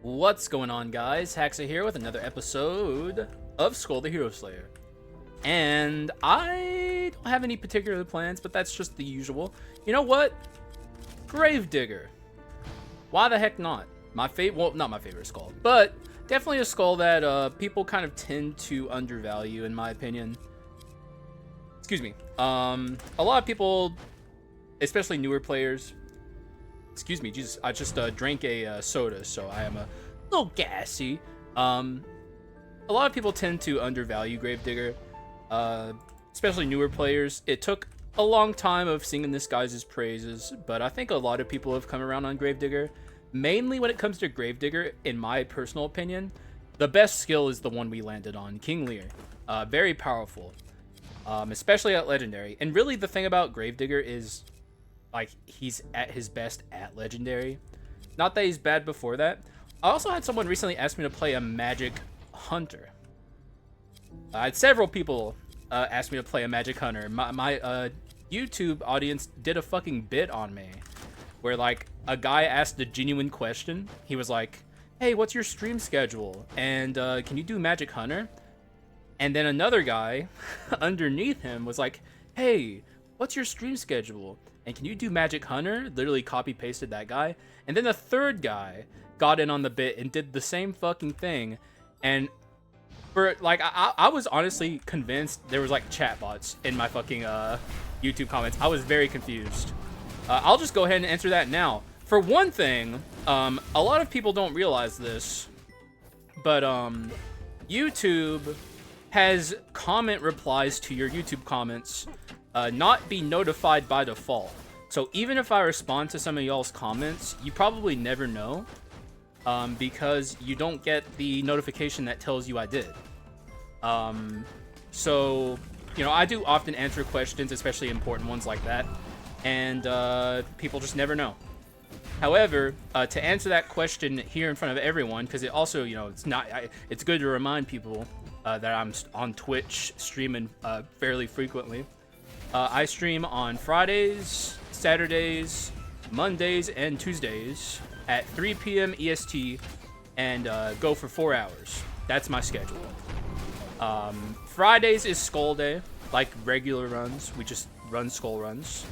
What's going on, guys? Haxa here with another episode of Skul the Hero Slayer. And I don't have any particular plans, but that's just the usual. You know what? Gravedigger. Why the heck not? Well, not my favorite skull, but definitely a skull that people kind of tend to undervalue, in my opinion. Excuse me. A lot of people, especially newer players. Excuse me, Jesus, I just drank a soda, so I am a little gassy. A lot of people tend to undervalue Gravedigger, especially newer players. It took a long time of singing this guy's praises, but I think a lot of people have come around on Gravedigger. Mainly when it comes to Gravedigger, in my personal opinion, the best skill is the one we landed on, King Lear. Very powerful, especially at Legendary. And really the thing about Gravedigger is, like, he's at his best at Legendary. Not that he's bad before that. I also had someone recently ask me to play a Magic Hunter. I had several people ask me to play a Magic Hunter. My YouTube audience did a fucking bit on me, where, like, a guy asked a genuine question. He was like, hey, what's your stream schedule? And can you do Magic Hunter? And then another guy underneath him was like, hey, what's your stream schedule? And can you do Magic Hunter? Literally copy pasted that guy. And then the third guy got in on the bit and did the same fucking thing. And for, like, I was honestly convinced there was, like, chatbots in my fucking YouTube comments. I was very confused. I'll just go ahead and answer that now. For one thing, a lot of people don't realize this, but YouTube has comment replies to your YouTube comments not be notified by default. So even if I respond to some of y'all's comments, you probably never know, because you don't get the notification that tells you I did. So, you know, I do often answer questions, especially important ones like that, and people just never know. However, to answer that question here in front of everyone, because it also, you know, it's good to remind people that I'm on Twitch streaming fairly frequently. I stream on Fridays, Saturdays, Mondays, and Tuesdays at 3 p.m. EST and go for 4 hours. That's my schedule. Fridays is Skull Day, like regular runs. We just run Skull runs.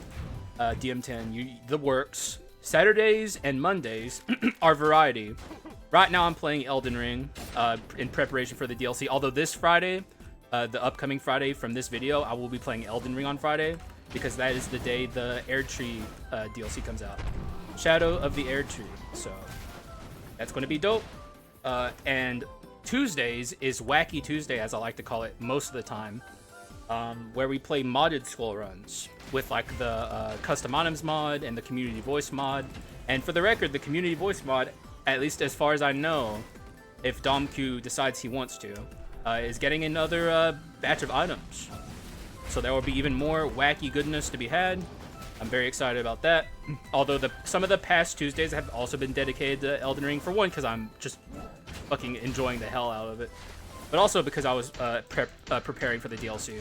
DM10, the works. Saturdays and Mondays are variety. Right now I'm playing Elden Ring in preparation for the DLC. Although this Friday, the upcoming Friday from this video, I will be playing Elden Ring on Friday, because that is the day the Air Tree DLC comes out. Shadow of the Air Tree. So that's going to be dope. And Tuesdays is Wacky Tuesday, as I like to call it most of the time, where we play modded Skull runs with, like, the custom items mod and the community voice mod. And for the record, the community voice mod, at least as far as I know, if DomQ decides he wants to, is getting another batch of items. So there will be even more wacky goodness to be had. I'm very excited about that. Although some of the past Tuesdays have also been dedicated to Elden Ring, for one, because I'm just fucking enjoying the hell out of it, but also because I was preparing for the DLC.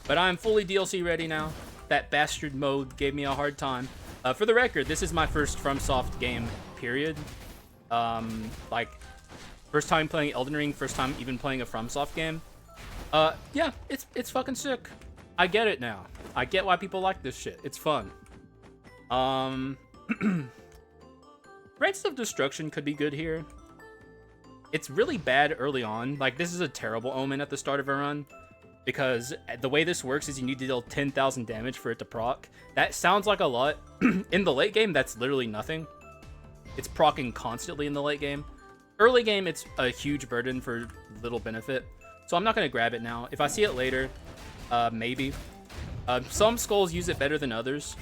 But I'm fully DLC ready now. That bastard mode gave me a hard time. For the record, this is my first FromSoft game, period. Like, first time playing Elden Ring, first time even playing a FromSoft game. Yeah, it's fucking sick. I get it now. I get why people like this shit. It's fun. Branches of Destruction could be good here. It's really bad early on. Like, this is a terrible omen at the start of a run, because the way this works is you need to deal 10,000 damage for it to proc. That sounds like a lot. In the late game, that's literally nothing. It's procking constantly in the late game. Early game, it's a huge burden for little benefit. So I'm not going to grab it now. If I see it later, maybe. Some skulls use it better than others.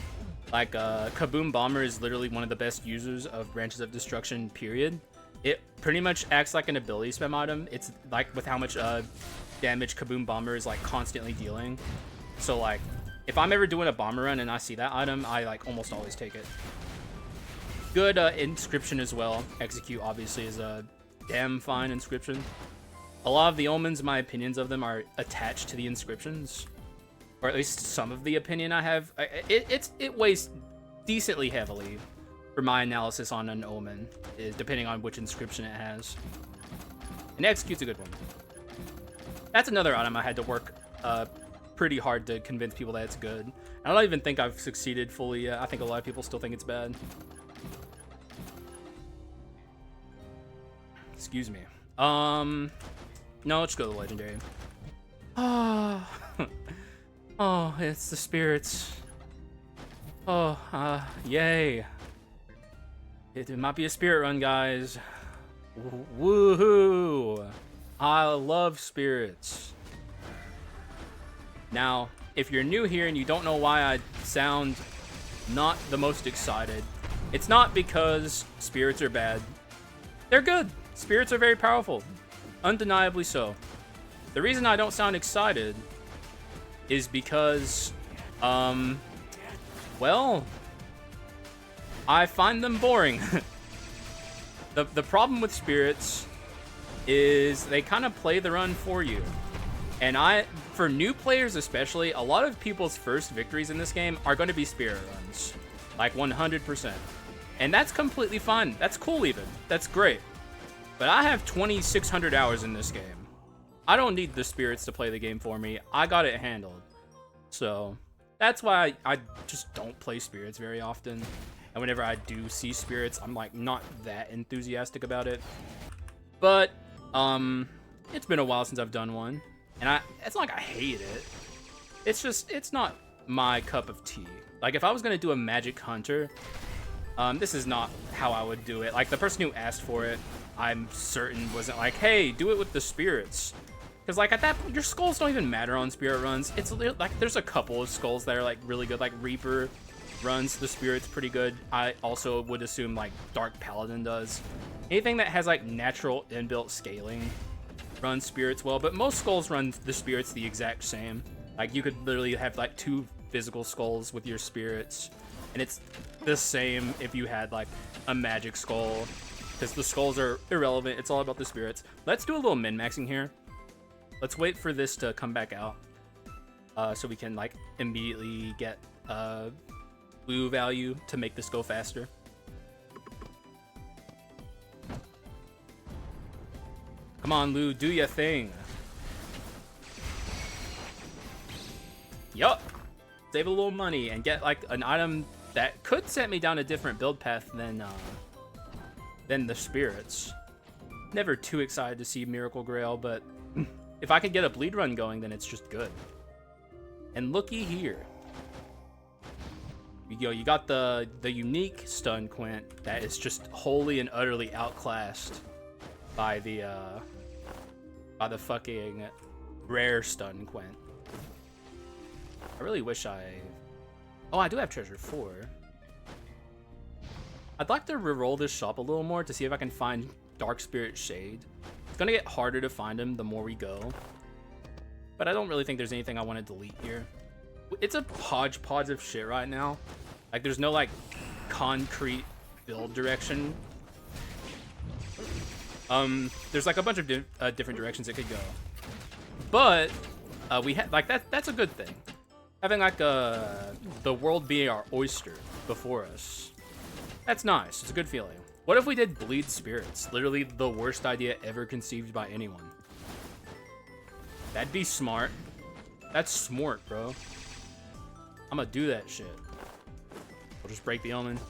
Like, Kaboom Bomber is literally one of the best users of Branches of Destruction, period. It pretty much acts like an ability spam item. It's, like, with how much damage Kaboom Bomber is, like, constantly dealing. So, like, if I'm ever doing a bomber run and I see that item, I, like, almost always take it. Good inscription as well. Execute, obviously, is a damn fine inscription. A lot of the omens, my opinions of them are attached to the inscriptions, or at least some of the opinion I have. It weighs decently heavily. for my analysis on an omen, is depending on which inscription it has. And execute's a good one. That's another item I had to work pretty hard to convince people that it's good. I don't even think I've succeeded fully yet. I think a lot of people still think it's bad. Excuse me. No, let's go to the legendary. Oh, oh, it's the spirits. Oh, yay. It might be a spirit run, guys. Woohoo! I love spirits. Now, if you're new here and you don't know why I sound not the most excited, it's not because spirits are bad. They're good. Spirits are very powerful. Undeniably so. The reason I don't sound excited is because, well, I find them boring. The problem with spirits is they kind of play the run for you. And for new players especially, a lot of people's first victories in this game are going to be spirit runs. Like 100%. And that's completely fine. That's cool even. That's great. But I have 2,600 hours in this game. I don't need the spirits to play the game for me. I got it handled. So that's why I just don't play spirits very often. And whenever I do see spirits, I'm like not that enthusiastic about it. But it's been a while since I've done one. And it's not like I hate it. It's just, it's not my cup of tea. Like if I was going to do a magic hunter, this is not how I would do it. Like the person who asked for it, I'm certain wasn't like, hey, do it with the spirits. Because like at that point, your skulls don't even matter on spirit runs. It's like there's a couple of skulls that are like really good, like Reaper runs the spirits pretty good. I also would assume like Dark Paladin does. Anything that has like natural inbuilt scaling runs spirits well, but most skulls run the spirits the exact same. Like you could literally have like 2 physical skulls with your spirits, and it's the same if you had like a magic skull, because the skulls are irrelevant. It's all about the spirits. Let's do a little min-maxing here. Let's wait for this to come back out so we can like immediately get blue value to make this go faster. Come on, Lou, do your thing. Yup. Save a little money and get like an item that could set me down a different build path than the spirits. Never too excited to see Miracle Grail, but if I could get a bleed run going, then it's just good. And looky here. You got the unique stun Quint that is just wholly and utterly outclassed by the fucking rare stun Quint. I really wish oh, I do have treasure 4. I'd like to reroll this shop a little more to see if I can find Dark Spirit Shade. It's gonna get harder to find him the more we go, but I don't really think there's anything I want to delete here. It's a hodgepodge of shit right now. Like there's no like concrete build direction. There's like a bunch of different directions it could go, but we have like that's a good thing. Having like the world be our oyster before us, that's nice. It's a good feeling. What if we did bleed spirits? Literally the worst idea ever conceived by anyone. That'd be smart. That's smart, bro. I'm gonna do that shit. We'll just break the omen.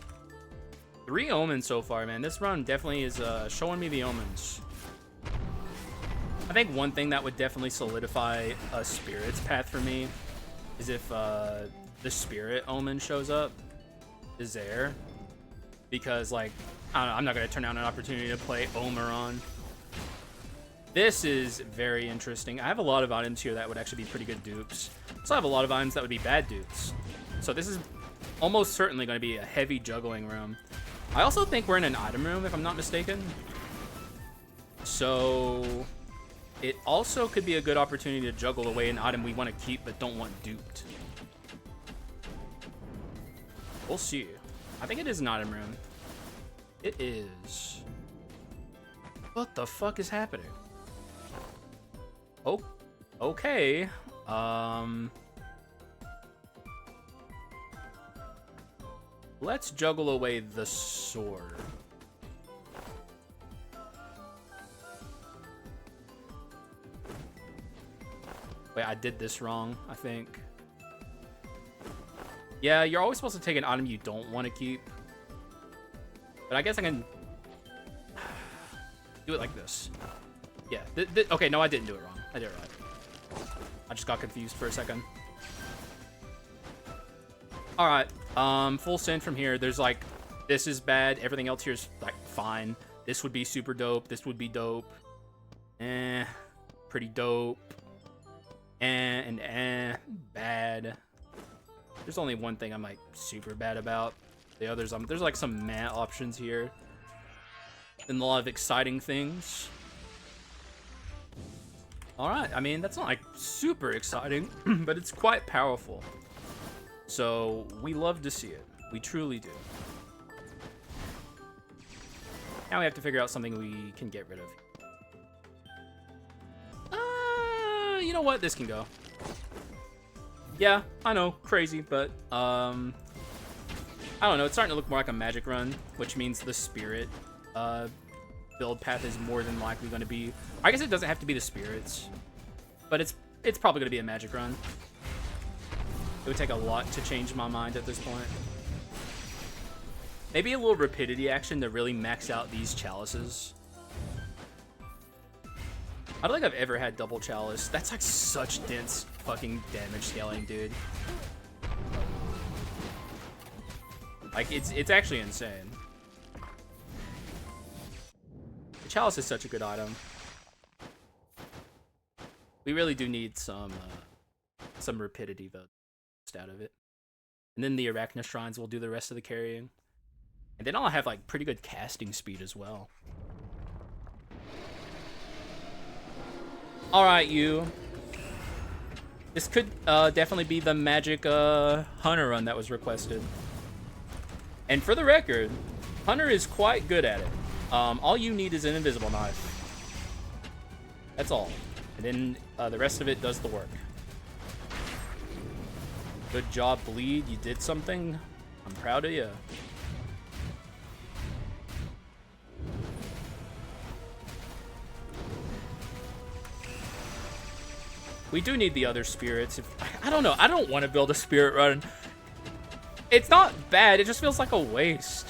3 omens so far, man. This run definitely is showing me the omens. I think one thing that would definitely solidify a spirit's path for me is if the spirit omen shows up, is there. Because like, I don't know, I'm not gonna turn down an opportunity to play Omeron. This is very interesting. I have a lot of items here that would actually be pretty good dupes. So I have a lot of items that would be bad dupes. So this is almost certainly going to be a heavy juggling room. I also think we're in an item room, if I'm not mistaken. So it also could be a good opportunity to juggle away an item we want to keep but don't want duped. We'll see. I think it is an item room. It is. What the fuck is happening? Oh, okay. Let's juggle away the sword. Wait, I did this wrong, I think. Yeah, you're always supposed to take an item you don't want to keep. But I guess I can do it like this. Yeah, okay, no, I didn't do it wrong. I did it right. I just got confused for a second. Alright, full send from here. There's like, this is bad. Everything else here is like fine. This would be super dope. This would be dope. Pretty dope. Bad. There's only one thing I'm like super bad about. The others, there's like some meh options here. And a lot of exciting things. Alright, I mean, that's not like super exciting, but it's quite powerful. So, we love to see it. We truly do. Now we have to figure out something we can get rid of. You know what? This can go. Yeah, I know, crazy, but, I don't know, it's starting to look more like a magic run, which means the spirit, build path is more than likely going to be... I guess it doesn't have to be the spirits, but it's probably going to be a magic run. It would take a lot to change my mind at this point. Maybe a little rapidity action to really max out these chalices. I don't think I've ever had double chalice. That's like such dense fucking damage scaling, dude. Like, it's actually insane. The chalice is such a good item. We really do need some rapidity, though, out of it. And then the Arachna Shrines will do the rest of the carrying. And then I'll have, like, pretty good casting speed as well. Alright, you. This could definitely be the magic Hunter run that was requested. And for the record, Hunter is quite good at it. All you need is an invisible knife. That's all. And then the rest of it does the work. Good job, Bleed. You did something. I'm proud of you. We do need the other spirits. I don't know. I don't want to build a spirit run. It's not bad. It just feels like a waste.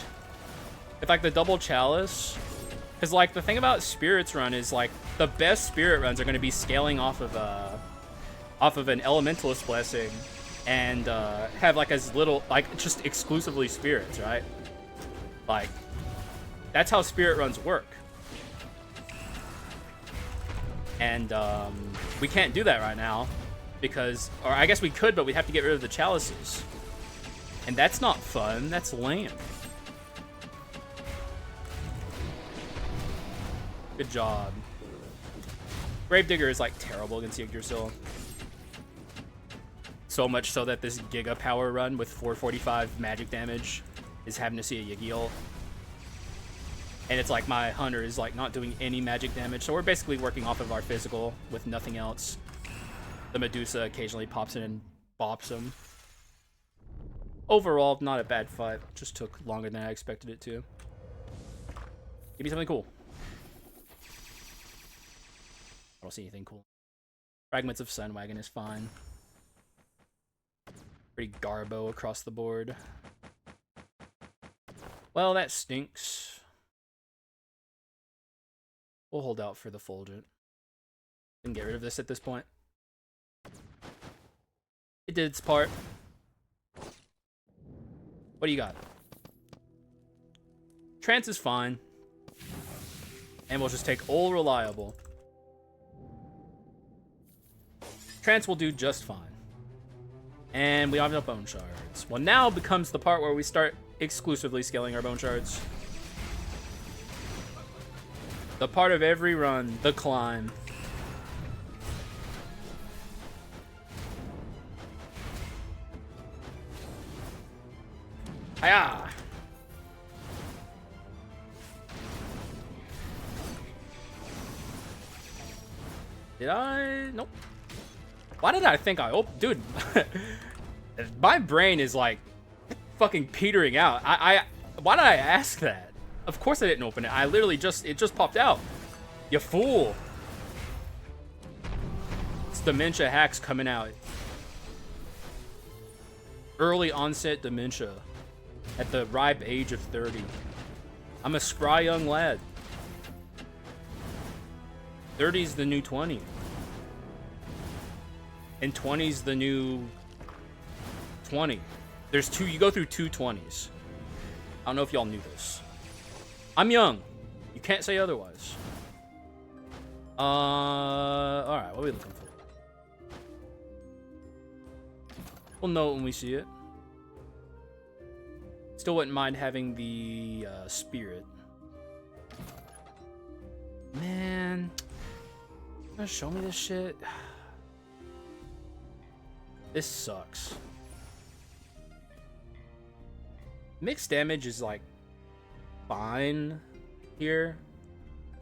With like the double chalice. Because like the thing about spirits run is like the best spirit runs are going to be scaling off of an elementalist blessing and have like as little, like just exclusively spirits, right? Like that's how spirit runs work. And we can't do that right now because, or I guess we could, but we'd have to get rid of the chalices. And that's not fun, that's lame. Good job. Gravedigger is like terrible against Yggdrasil. So much so that this Giga Power run with 445 magic damage is having to see a Yiggy ult. And it's like my Hunter is like not doing any magic damage. So we're basically working off of our physical with nothing else. The Medusa occasionally pops in and bops him. Overall, not a bad fight. Just took longer than I expected it to. Give me something cool. I don't see anything cool. Fragments of Sun Wagon is fine. Pretty garbo across the board. Well, that stinks. We'll hold out for the Fulgent. And get rid of this at this point. It did its part. What do you got? Trance is fine. And we'll just take Old Reliable. Trance will do just fine. And we have enough Bone Shards. Well, now becomes the part where we start exclusively scaling our Bone Shards. The part of every run, the climb. Hiya! Did I? Nope. Why did I think I... Oh, dude. My brain is like fucking petering out. Why did I ask that? Of course I didn't open it. I literally it just popped out. You fool. It's dementia hacks coming out. Early onset dementia at the ripe age of 30. I'm a spry young lad. 30's the new 20. And 20's the new 20. There's two, you go through two 20s. I don't know if y'all knew this. I'm young. You can't say otherwise. Alright, what are we looking for? We'll know it when we see it. Still wouldn't mind having the spirit. Man. You gonna show me this shit? This sucks. Mixed damage is like fine here.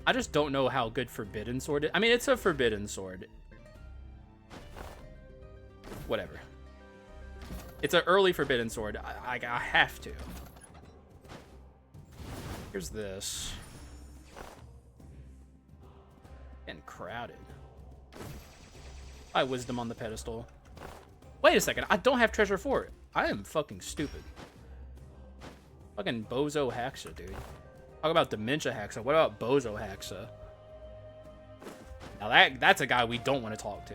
I just don't know how good Forbidden Sword is. I mean, it's a Forbidden Sword. Whatever. It's an early Forbidden Sword. I have to. Here's this. Getting crowded. I wisdom on the pedestal. Wait a second. I don't have treasure for it. I am fucking stupid. Fucking bozo Haxa, dude. Talk about dementia Haxa. What about bozo Haxa? Now that's a guy we don't want to talk to.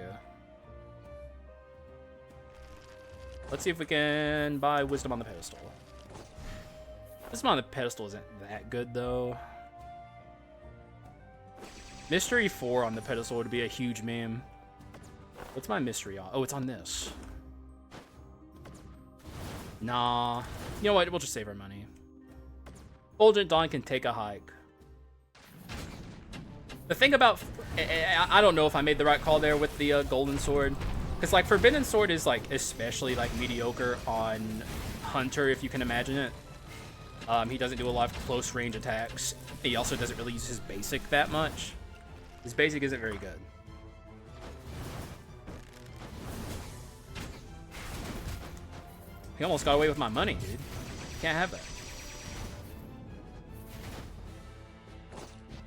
Let's see if we can buy wisdom on the pedestal. Wisdom on the pedestal isn't that good, though. Mystery 4 on the pedestal would be a huge meme. What's my mystery on? Oh, it's on this. Nah. You know what? We'll just save our money. Fulgent Dawn can take a hike. The thing about... I don't know if I made the right call there with the golden sword. Because, like, Forbidden Sword is, like, especially, like, mediocre on Hunter, if you can imagine it. He doesn't do a lot of close range attacks. He also doesn't really use his basic that much. His basic isn't very good. He almost got away with my money, dude. Can't have that.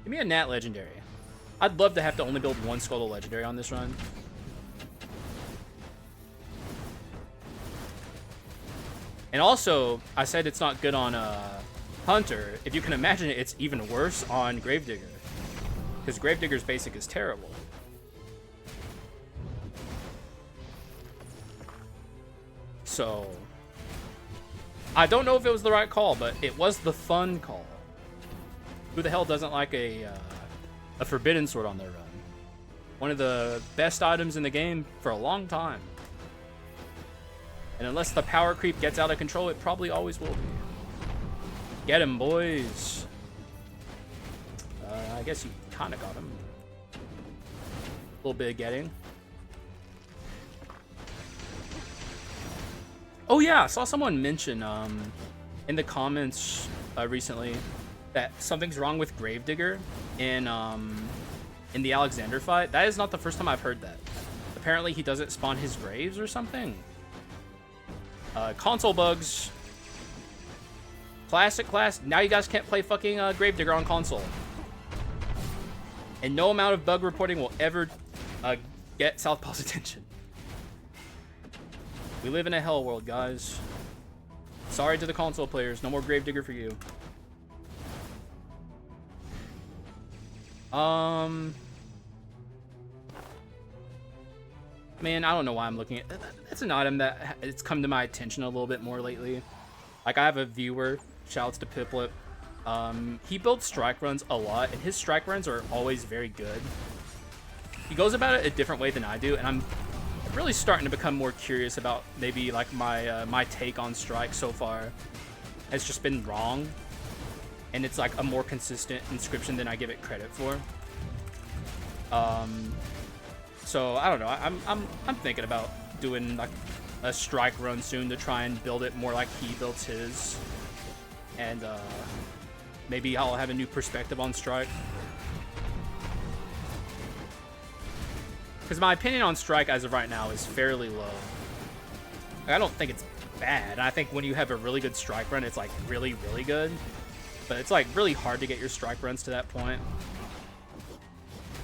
Give me a Nat Legendary. I'd love to have to only build one Skul the Legendary on this run. And also, I said it's not good on Hunter. If you can imagine it, it's even worse on Gravedigger. Because Gravedigger's basic is terrible. So, I don't know if it was the right call, but it was the fun call. Who the hell doesn't like a Forbidden Sword on their run? One of the best items in the game for a long time. And unless the power creep gets out of control, it probably always will be. Get him, boys. I guess you kind of got him. A little bit of getting. Oh yeah, I saw someone mention in the comments recently that something's wrong with Gravedigger in the Alexander fight. That is not the first time I've heard that. Apparently he doesn't spawn his graves or something. Console bugs. Classic class. Now you guys can't play fucking Gravedigger on console. And no amount of bug reporting will ever get Southpaw's attention. We live in a hell world, guys. Sorry to the console players. No more Gravedigger for you. Man, I don't know why I'm looking at... That's an item that it's come to my attention a little bit more lately. Like, I have a viewer, shouts to Piplet. He builds strike runs a lot, and his strike runs are always very good. He goes about it a different way than I do, and I'm really starting to become more curious about maybe, like, my take on strike so far has just been wrong. And it's, like, a more consistent inscription than I give it credit for. So I don't know. I'm thinking about doing like a strike run soon to try and build it more like he built his, and maybe I'll have a new perspective on strike. Because my opinion on strike as of right now is fairly low. I don't think it's bad. I think when you have a really good strike run, it's like really, really good. But it's like really hard to get your strike runs to that point.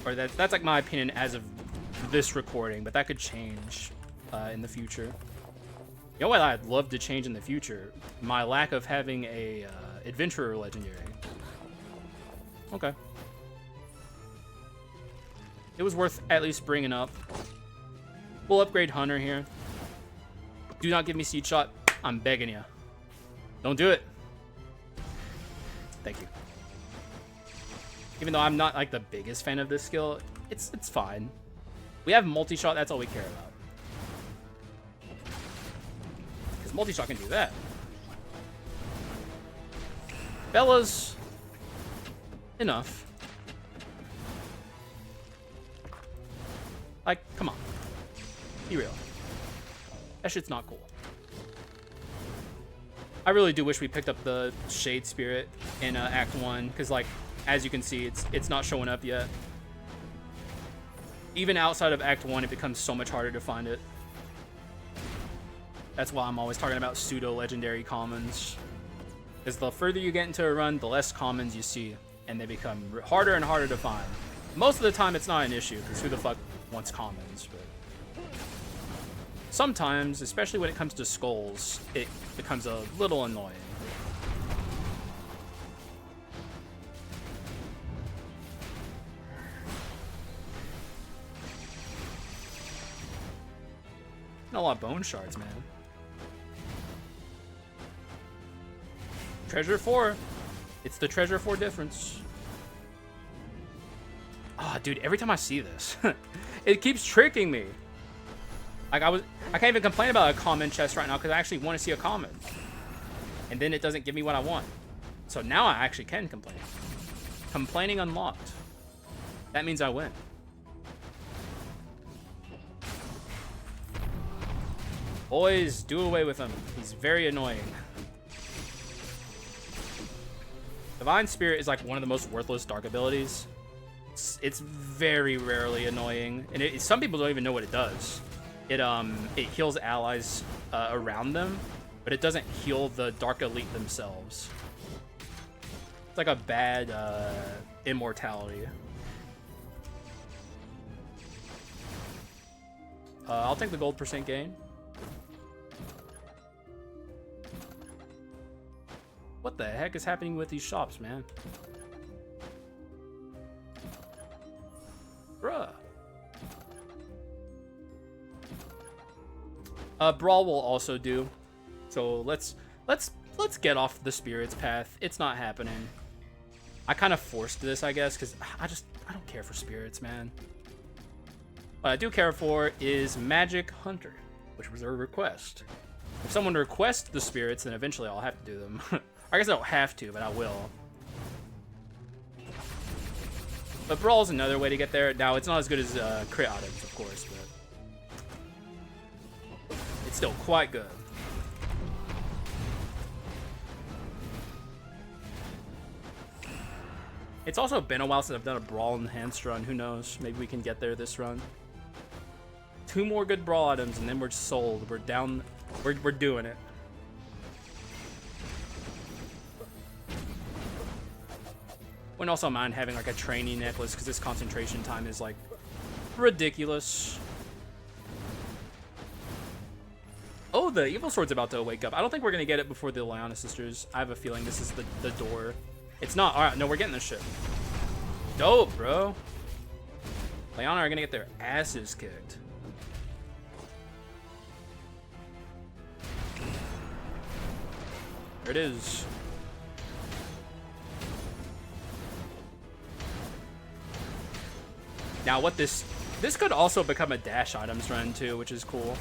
Or that's like my opinion as of this recording, but that could change in the future. You know what I'd love to change in the future? My lack of having a adventurer legendary. Okay. It was worth at least bringing up. We'll upgrade Hunter here. Do not give me Seed Shot. I'm begging you. Don't do it. Thank you. Even though I'm not like the biggest fan of this skill, it's fine. We have multi-shot, that's all we care about. Because multi-shot can do that. Bella's enough. Like, come on. Be real. That shit's not cool. I really do wish we picked up the Shade Spirit in Act 1, because, like, as you can see, it's not showing up yet. Even outside of Act 1, it becomes so much harder to find it. That's why I'm always talking about pseudo-legendary commons. Because the further you get into a run, the less commons you see, and they become harder and harder to find. Most of the time, it's not an issue, because who the fuck wants commons? But sometimes, especially when it comes to skulls, it becomes a little annoying. Not a lot of bone shards, man. Treasure 4. It's the Treasure 4 difference. Ah, oh, dude, every time I see this, it keeps tricking me. Like, I can't even complain about a common chest right now because I actually want to see a common. And then it doesn't give me what I want. So now I actually can complain. Complaining unlocked. That means I win. Boys, do away with him. He's very annoying. Divine Spirit is like one of the most worthless dark abilities. It's very rarely annoying, and some people don't even know what it does. It heals allies around them, but it doesn't heal the Dark Elite themselves. It's like a bad immortality. I'll take the gold % gain. What the heck is happening with these shops, man? Bruh. Brawl will also do. So let's get off the spirits path. It's not happening. I kind of forced this, I guess, because I don't care for spirits, man. What I do care for is Magic Hunter, which was a request. If someone requests the spirits, then eventually I'll have to do them. I guess I don't have to, but I will. But Brawl is another way to get there. Now, it's not as good as crit items, of course, but it's still quite good. It's also been a while since I've done a Brawl enhanced run. Who knows? Maybe we can get there this run. 2 more good Brawl items, and then we're sold. We're down. We're doing it. Wouldn't also mind having like a training necklace because this concentration time is like ridiculous. Oh, the Evil Sword's about to wake up. I don't think we're gonna get it before the Lyanna Sisters. I have a feeling this is the door. It's not. All right, no, we're getting this shit. Dope, bro. Lyanna are gonna get their asses kicked. There it is. Now, what this could also become a dash items run too, which is cool.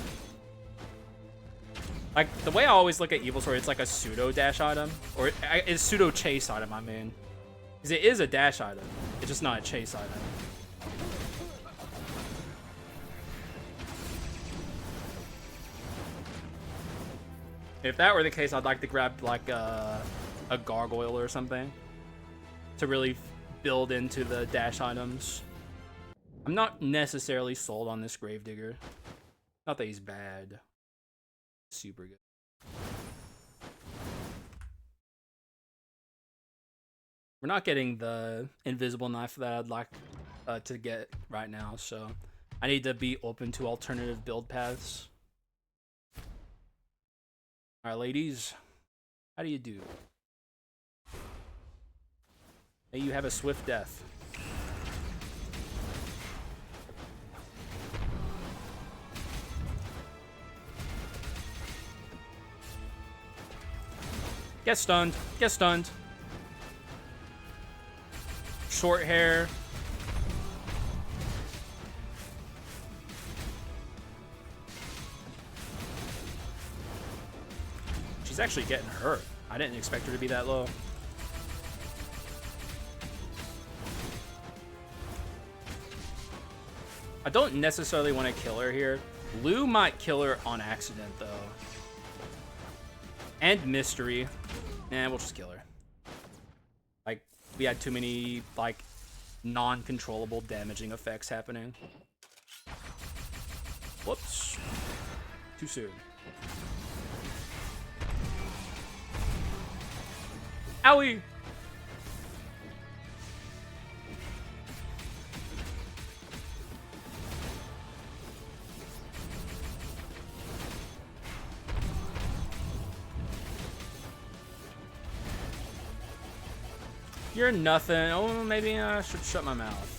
Like, the way I always look at Evil Sword, it's like a pseudo dash item, or it's pseudo chase item, I mean, because it is a dash item. It's just not a chase item. If that were the case, I'd like to grab like a gargoyle or something to really build into the dash items. I'm not necessarily sold on this Gravedigger. Not that he's bad. Super good. We're not getting the invisible knife that I'd like to get right now, so I need to be open to alternative build paths. Alright, ladies. How do you do? May you have a swift death. Get stunned. Get stunned. Short hair. She's actually getting hurt. I didn't expect her to be that low. I don't necessarily want to kill her here. Lou might kill her on accident, though. And mystery. Nah, we'll just kill her. Like, we had too many, like, non-controllable damaging effects happening. Whoops. Too soon. Owie! You're nothing. Oh, maybe I should shut my mouth.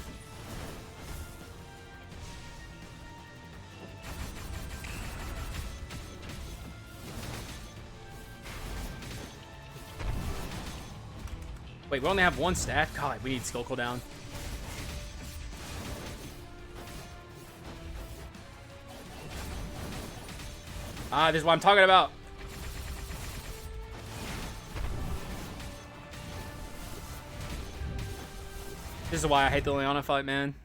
Wait, we only have one stack? God, we need skill cooldown. Ah, this is what I'm talking about. This is why I hate the Leona fight, man.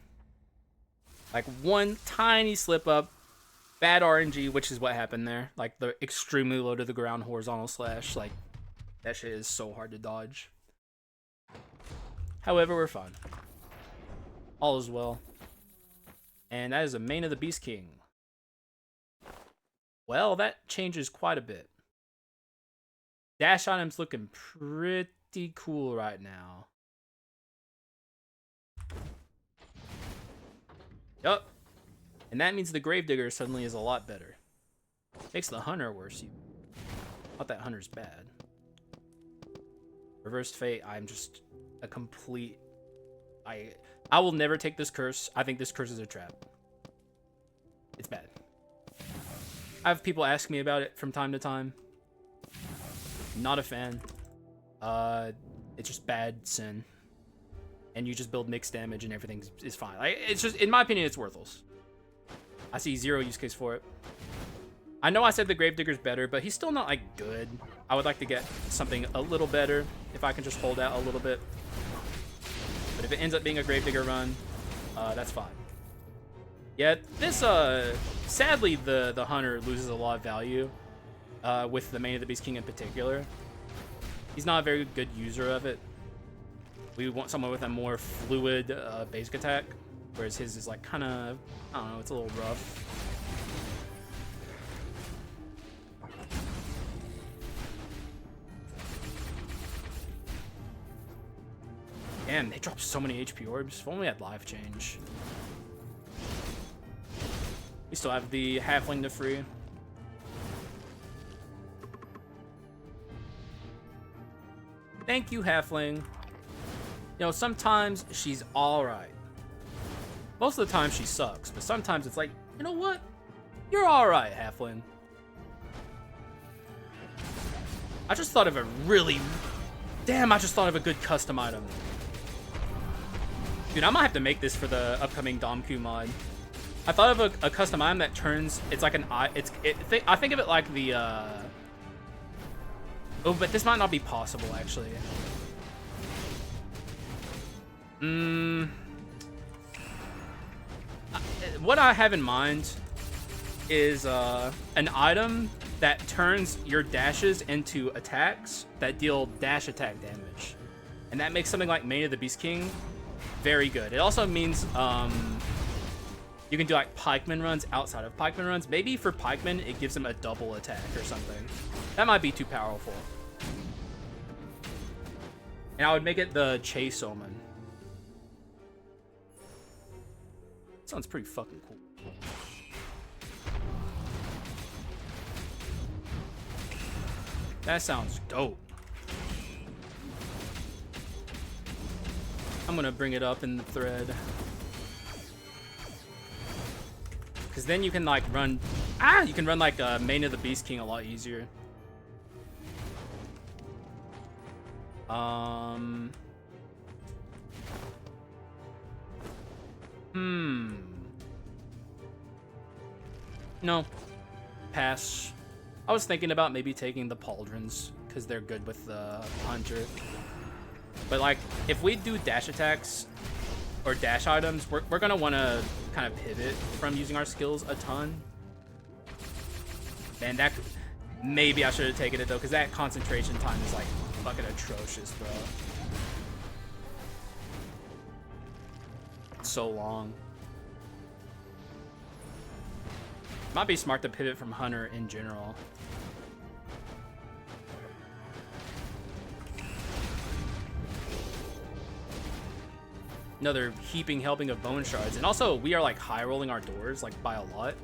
Like, one tiny slip up, bad RNG, which is what happened there. Like, the extremely low to the ground horizontal slash. Like, that shit is so hard to dodge. However, we're fine. All is well. And that is a Mane of the Beast King. Well, that changes quite a bit. Dash item's looking pretty cool right now. Yup. And that means the Gravedigger suddenly is a lot better. Makes the Hunter worse. Not that Hunter's bad. Reversed Fate, I'm just a complete... I will never take this curse. I think this curse is a trap. It's bad. I have people ask me about it from time to time. Not a fan. It's just bad sin. And you just build mixed damage and everything is fine. It's just, in my opinion, it's worthless. I see zero use case for it. I know I said the Gravedigger's better, but he's still not, like, good. I would like to get something a little better if I can just hold out a little bit. But if it ends up being a Gravedigger run, that's fine. Yeah, this, sadly, the Hunter loses a lot of value with the Mane of the Beast King in particular. He's not a very good user of it. We want someone with a more fluid basic attack, whereas his is like kind of, I don't know, it's a little rough. Damn, they dropped so many HP orbs. If only we had life change. We still have the halfling to free. Thank you, halfling. You know, sometimes she's alright. Most of the time she sucks, but sometimes it's like, you know what? You're alright, halfling. I just thought of a really... Damn, I just thought of a good custom item. Dude, I might have to make this for the upcoming Domku mod. I thought of a custom item that turns... It's like an eye... I think of it like the... Oh, but this might not be possible, actually. What I have in mind is an item that turns your dashes into attacks that deal dash attack damage. And that makes something like Mane of the Beast King very good. It also means you can do like pikeman runs outside of pikeman runs. Maybe for pikeman, it gives them a double attack or something. That might be too powerful. And I would make it the Chase Omen. Sounds pretty fucking cool. That sounds dope. I'm gonna bring it up in the thread. Because then you can like run... you can run like Mane of the Beast King a lot easier. No. Pass. I was thinking about maybe taking the Pauldrons, because they're good with the Hunter. But like, if we do dash attacks or dash items, we're gonna want to kind of pivot from using our skills a ton. Man, that... Maybe I should have taken it though, because that concentration time is like fucking atrocious, bro. So long. Might be smart to pivot from Hunter in general. Another heaping helping of bone shards. And also, we are like high rolling our doors like by a lot.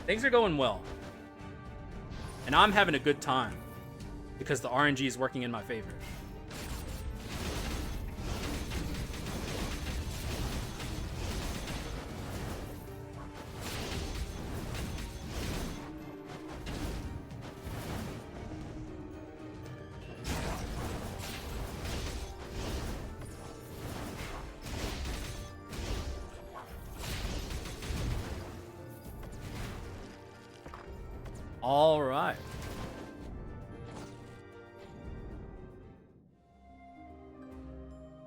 Things are going well. And I'm having a good time because the RNG is working in my favor. All right.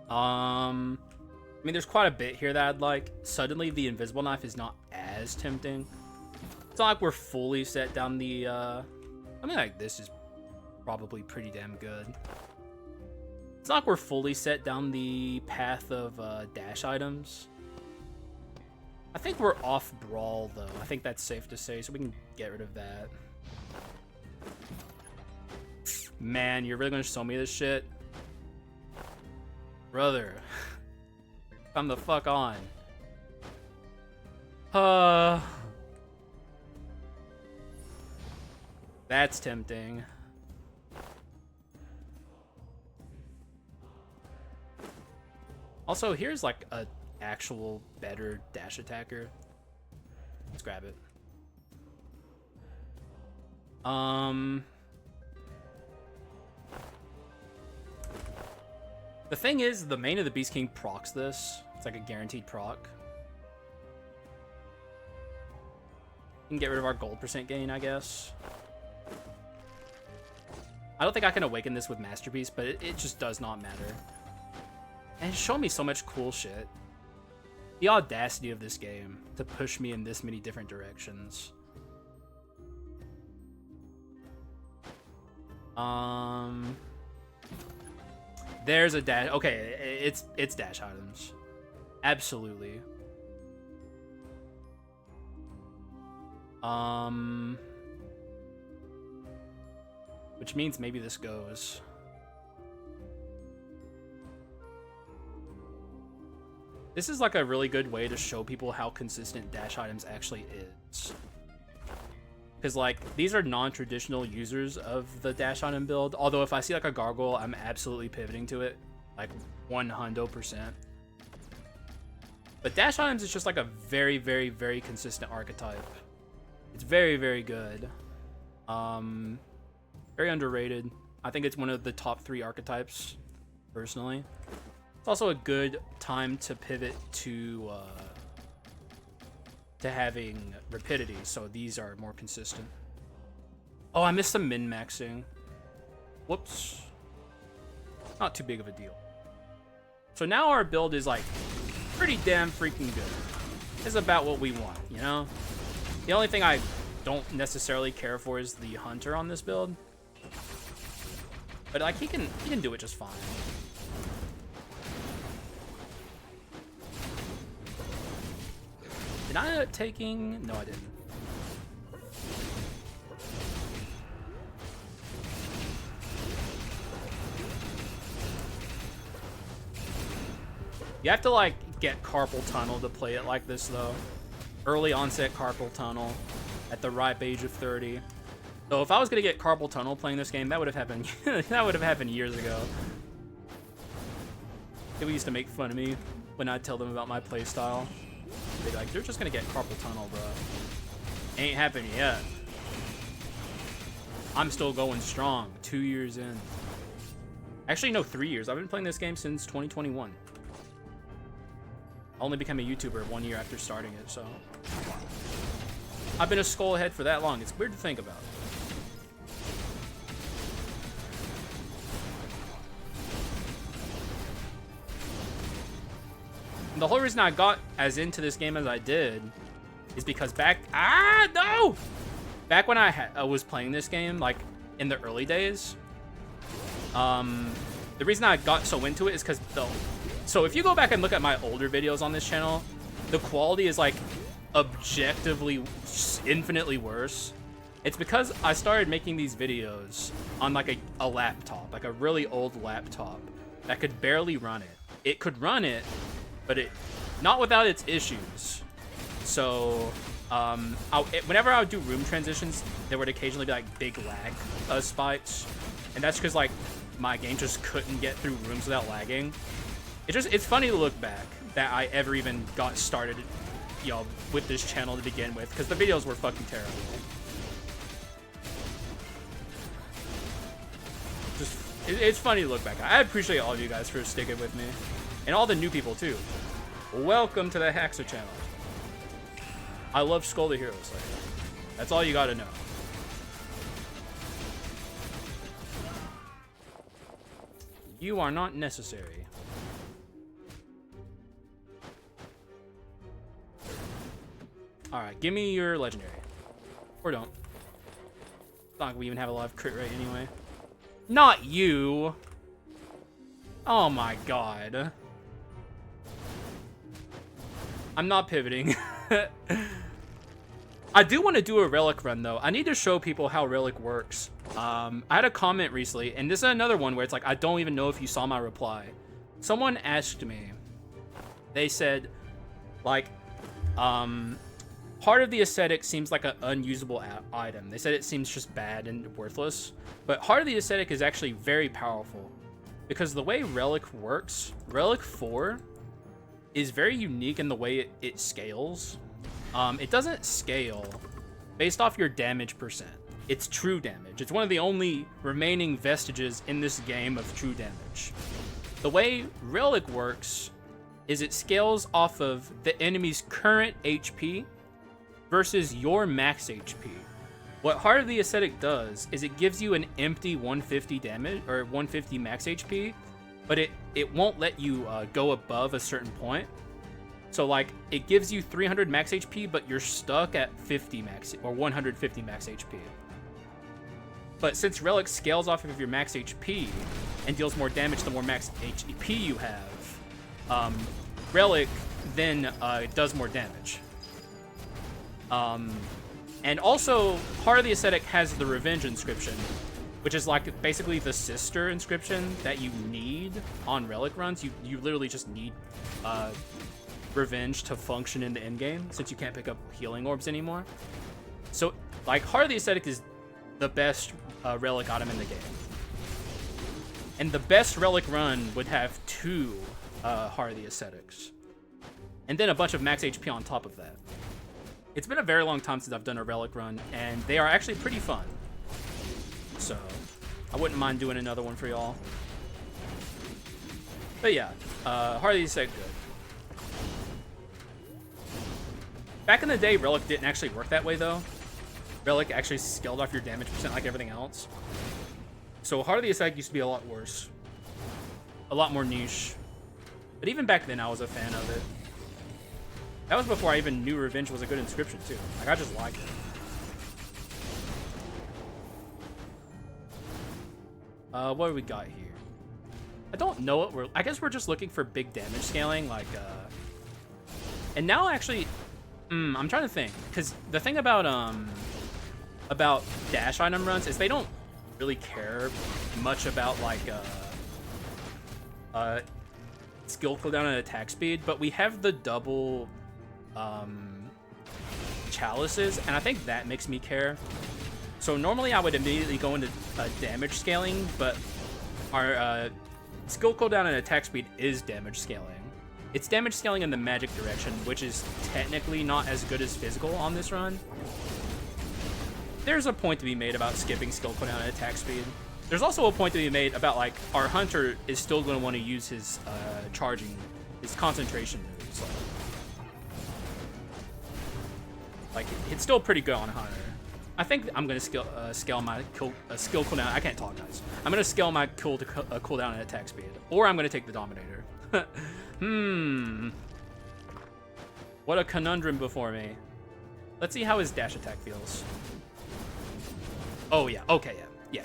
I mean, there's quite a bit here that I'd like. Suddenly, the invisible knife is not as tempting. It's not like we're fully set down the, I mean, like, this is probably pretty damn good. It's not like we're fully set down the path of, dash items. I think we're off Brawl, though. I think that's safe to say, so we can get rid of that. Man, you're really gonna show me this shit? Brother. Come the fuck on. That's tempting. Also, here's like a actual better dash attacker. Let's grab it. The thing is, the Mane of the Beast King procs this. It's like a guaranteed proc. We can get rid of our gold percent gain, I guess. I don't think I can awaken this with Masterpiece, but it just does not matter. And it's showing me so much cool shit. The audacity of this game to push me in this many different directions. There's a dash. Okay, it's dash items. Absolutely. Which means maybe this goes. This is like a really good way to show people how consistent dash items actually is. Because like, these are non-traditional users of the dash item build. Although if I see like a gargoyle, I'm absolutely pivoting to it. Like 100%. But dash items is just like a very, very, very consistent archetype. It's very, very good. Very underrated. I think it's one of the top 3 archetypes, personally. It's also a good time to pivot to having rapidity, so these are more consistent. Oh, I missed some min-maxing. Whoops. Not too big of a deal. So now our build is like pretty damn freaking good. It's about what we want, you know? The only thing I don't necessarily care for is the Hunter on this build. But like he can do it just fine. Did I end up taking? No, I didn't. You have to, like, get carpal tunnel to play it like this, though. Early onset carpal tunnel at the ripe age of 30. So if I was gonna get carpal tunnel playing this game, that would have happened. That would have happened years ago. People used to make fun of me when I'd tell them about my playstyle. They'd be like, "You're just gonna get carpal tunnel, bro." Ain't happened yet. I'm still going strong. 2 years in. Actually, no, 3 years. I've been playing this game since 2021. I only became a YouTuber 1 year after starting it, so I've been a skull head for that long. It's weird to think about. And the whole reason I got as into this game as I did is because back when I was playing this game, like in the early days, the reason I got so into it is because so if you go back and look at my older videos on this channel, the quality is like objectively infinitely worse. It's because I started making these videos on like a laptop, like a really old laptop that could barely run it. It could run it, but not without its issues. So whenever I would do room transitions, there would occasionally be like big lag spikes, and that's because like my game just couldn't get through rooms without lagging. It's funny to look back that I ever even got started, you know, with this channel to begin with, because the videos were fucking terrible. It's funny to look back. I appreciate all of you guys for sticking with me, and all the new people too. Welcome to the Haxa channel. I love Skul the Hero Slayer. That's all you gotta know. You are not necessary. Alright, give me your legendary. Or don't. It's not like we even have a lot of crit rate anyway. Not you! Oh my god. I'm not pivoting. I do want to do a relic run though. I need to show people how relic works. I had a comment recently, and this is another one where it's like, I don't even know if you saw my reply. Someone asked me, they said, like, Heart of the Ascetic seems like an unusable item. They said it seems just bad and worthless, but Heart of the Ascetic is actually very powerful because the way relic works, relic 4 is very unique in the way it scales. It doesn't scale based off your damage percent. It's true damage. It's one of the only remaining vestiges in this game of true damage. The way relic works is it scales off of the enemy's current HP versus your max HP. What Heart of the Ascetic does is it gives you an empty 150 damage or 150 max HP, but it won't let you go above a certain point. So like it gives you 300 max HP, but you're stuck at 50 max or 150 max HP. But since relic scales off of your max HP and deals more damage the more max HP you have, relic then does more damage. And also, Heart of the Ascetic has the Revenge inscription, which is like basically the sister inscription that you need on relic runs. You literally just need Revenge to function in the endgame, since you can't pick up healing orbs anymore. So, like, Heart of the Ascetic is the best relic item in the game. And the best relic run would have 2 Heart of the Ascetics. And then a bunch of max HP on top of that. It's been a very long time since I've done a relic run, and they are actually pretty fun. So, I wouldn't mind doing another one for y'all. But yeah, Heart of the Ascetic good. Back in the day, relic didn't actually work that way though. Relic actually scaled off your damage percent like everything else. So Heart of the Ascetic used to be a lot worse. A lot more niche. But even back then, I was a fan of it. That was before I even knew Revenge was a good inscription too. Like, I just liked it. What do we got here? I don't know what I guess we're just looking for big damage scaling, like, and now actually, I'm trying to think, because the thing about dash item runs is they don't really care much about, like, skill cooldown and attack speed, but we have the double chalices, and I think that makes me care. So normally I would immediately go into damage scaling, but our skill cooldown and attack speed is damage scaling. It's damage scaling in the magic direction, which is technically not as good as physical on this run. There's a point to be made about skipping skill cooldown and attack speed. There's also a point to be made about, like, our hunter is still going to want to use his charging, his concentration moves. Like, it's still pretty good on hunter. I think I'm going to scale my skill cooldown. I can't talk, guys. I'm going to scale my cooldown and attack speed. Or I'm going to take the Dominator. What a conundrum before me. Let's see how his dash attack feels. Oh, yeah. Okay, yeah. Yeah.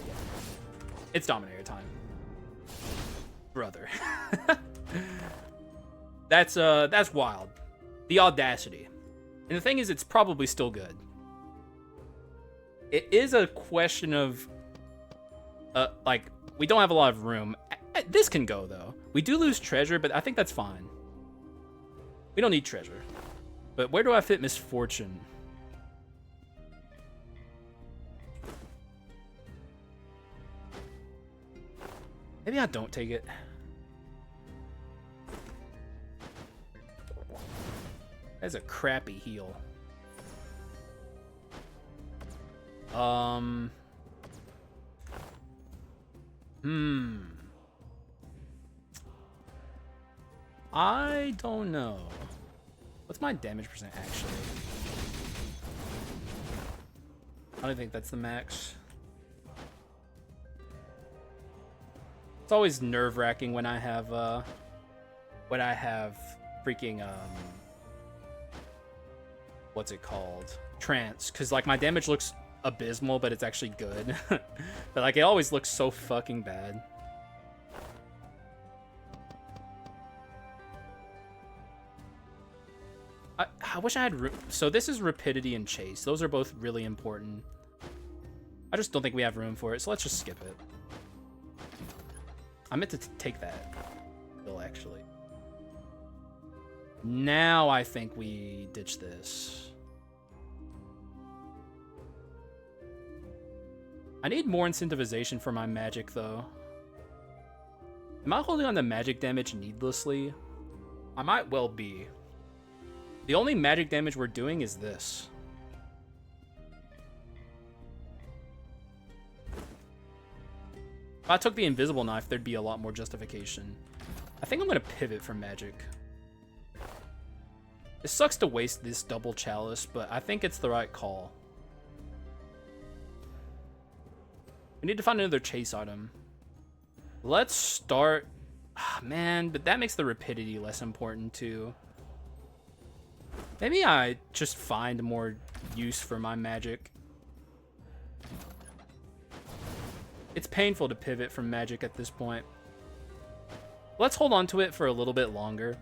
It's Dominator time. Brother. That's wild. The audacity. And the thing is, it's probably still good. It is a question of, like, we don't have a lot of room. This can go, though. We do lose treasure, but I think that's fine. We don't need treasure. But where do I fit misfortune? Maybe I don't take it. That's a crappy heal. I don't know. What's my damage percent actually? I don't think that's the max. It's always nerve-wracking when I have freaking what's it called? Trance, because like my damage looks abysmal, but it's actually good. But like it always looks so fucking bad. I wish I had so this is rapidity and chase. Those are both really important. I just don't think we have room for it, so let's just skip it. I meant to take that bill, actually. Now I think we ditch this. I need more incentivization for my magic, though. Am I holding on to magic damage needlessly? I might well be. The only magic damage we're doing is this. If I took the invisible knife, there'd be a lot more justification. I think I'm going to pivot from magic. It sucks to waste this double chalice, but I think it's the right call. We need to find another chase item. Let's start... man, but that makes the rapidity less important too. Maybe I just find more use for my magic. It's painful to pivot from magic at this point. Let's hold on to it for a little bit longer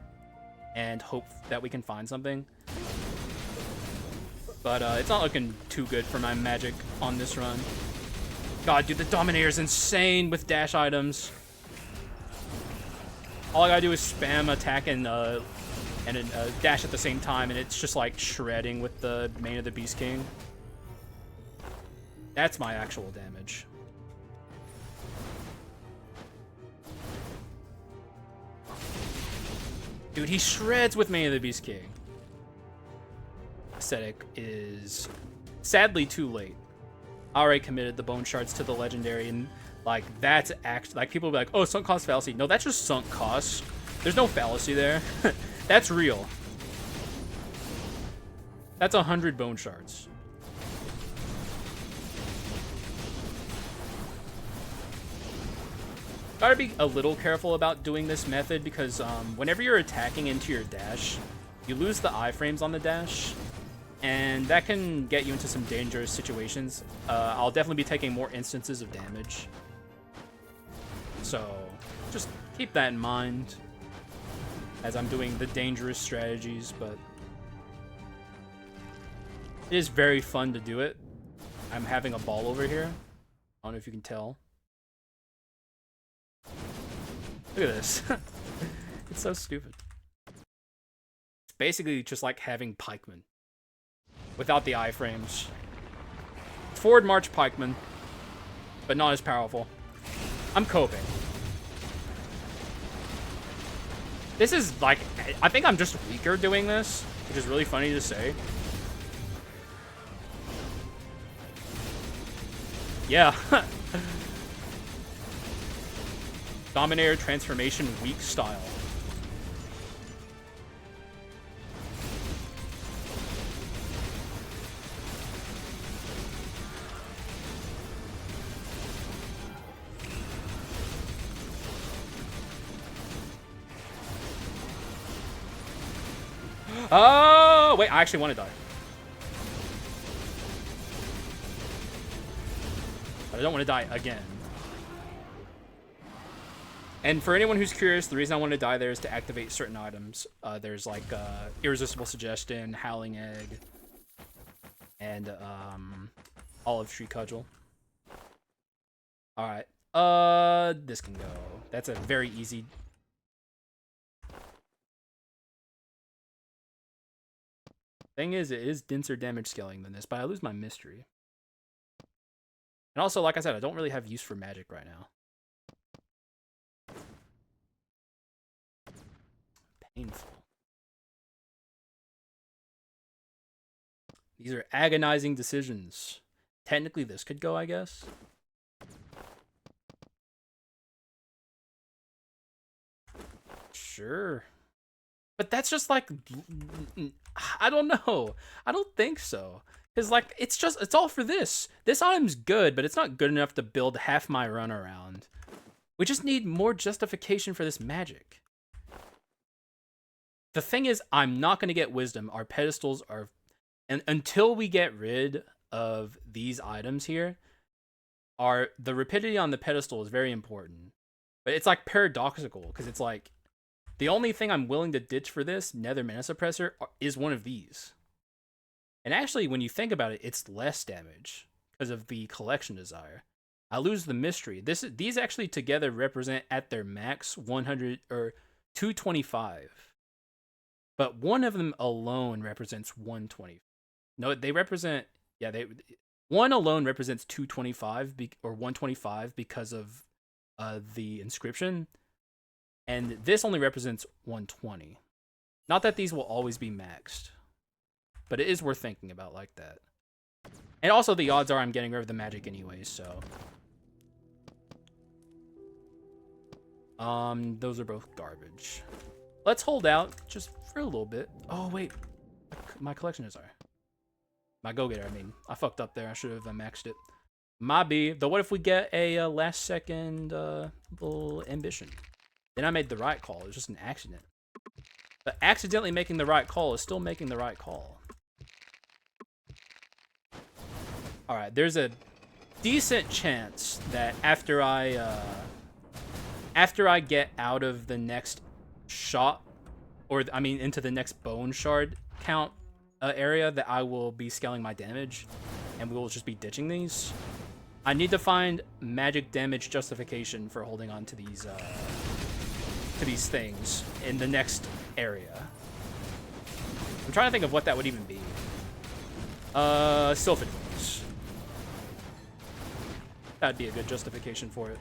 and hope that we can find something. But it's not looking too good for my magic on this run. God, dude, the Dominator is insane with dash items. All I gotta do is spam attack and dash at the same time, and it's just like shredding with the Mane of the Beast King. That's my actual damage. Dude, he shreds with Mane of the Beast King. Aesthetic is sadly too late. I already committed the bone shards to the legendary, and like that's like people will be like, oh, sunk cost fallacy. No, that's just sunk cost. There's no fallacy there. That's real. That's 100 bone shards. Gotta be a little careful about doing this method because whenever you're attacking into your dash, you lose the iframes on the dash, and that can get you into some dangerous situations. I'll definitely be taking more instances of damage. So just keep that in mind as I'm doing the dangerous strategies, but it is very fun to do it. I'm having a ball over here. I don't know if you can tell. Look at this. It's so stupid. It's basically just like having pikemen without the iframes. Forward march pikemen, but not as powerful. I'm coping. This is like, I think I'm just weaker doing this, which is really funny to say. Yeah. Dominator transformation weak style. Oh, wait, I actually want to die. But I don't want to die again. And for anyone who's curious, the reason I want to die there is to activate certain items. There's like Irresistible Suggestion, Howling Egg, and Olive Tree Cudgel. Alright. This can go. That's a very easy... Thing is, it is denser damage scaling than this, but I lose my mystery. And also, like I said, I don't really have use for magic right now. Painful. These are agonizing decisions. Technically, this could go, I guess. Sure. But that's just like, I don't know. I don't think so. Because like, it's all for this. This item's good, but it's not good enough to build half my run around. We just need more justification for this magic. The thing is, I'm not going to get wisdom. Our pedestals are, and until we get rid of these items here, the rapidity on the pedestal is very important. But it's like paradoxical, because it's like, the only thing I'm willing to ditch for this, Nether Mana Suppressor, is one of these. And actually, when you think about it, it's less damage because of the Collection Desire. I lose the Mystery. These actually together represent at their max 100 or 225. But one of them alone represents 120. No, they represent, yeah, one alone represents 225 or 125 because of the inscription. And this only represents 120. Not that these will always be maxed, but it is worth thinking about like that. And also the odds are I'm getting rid of the magic anyway, so. Those are both garbage. Let's hold out just for a little bit. Oh, wait. My collection is alright. My go-getter, I mean. I fucked up there. I should have maxed it. Might be. Though what if we get a last second little ambition? Then I made the right call. It was just an accident. But accidentally making the right call is still making the right call. Alright, there's a decent chance that after I get out of the next shot, or I mean into the next bone shard count area, that I will be scaling my damage, and we will just be ditching these. I need to find magic damage justification for holding on to these things in the next area. I'm trying to think of what that would even be. Sylphid Wings. That'd be a good justification for it.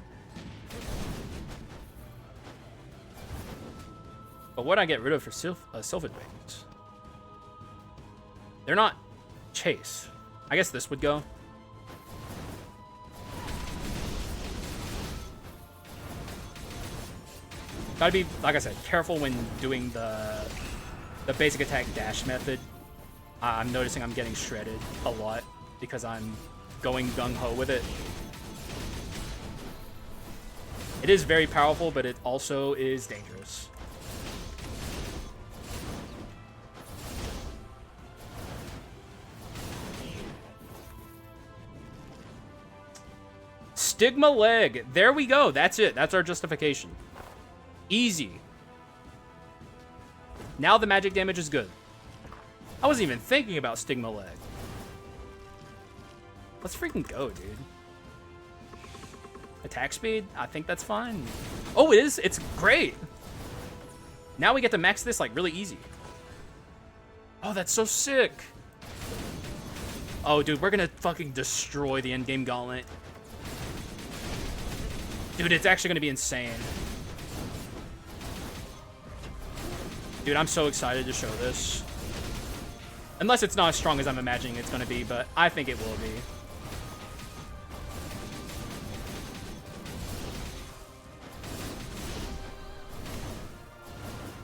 But what I get rid of for Sylphid Wings? They're not chase. I guess this would go. Gotta be, like I said, careful when doing the basic attack dash method. I'm noticing I'm getting shredded a lot because I'm going gung-ho with it. It is very powerful, but it also is dangerous. Stigma Leg. There we go. That's it. That's our justification. Easy. Now the magic damage is good. I wasn't even thinking about Stigma Leg. Let's freaking go, dude. Attack speed? I think that's fine. Oh, it is. It's great. Now we get to max this like really easy. Oh, that's so sick. Oh, dude, we're gonna fucking destroy the endgame gauntlet. Dude, it's actually gonna be insane. Dude, I'm so excited to show this. Unless it's not as strong as I'm imagining it's gonna be, but I think it will be.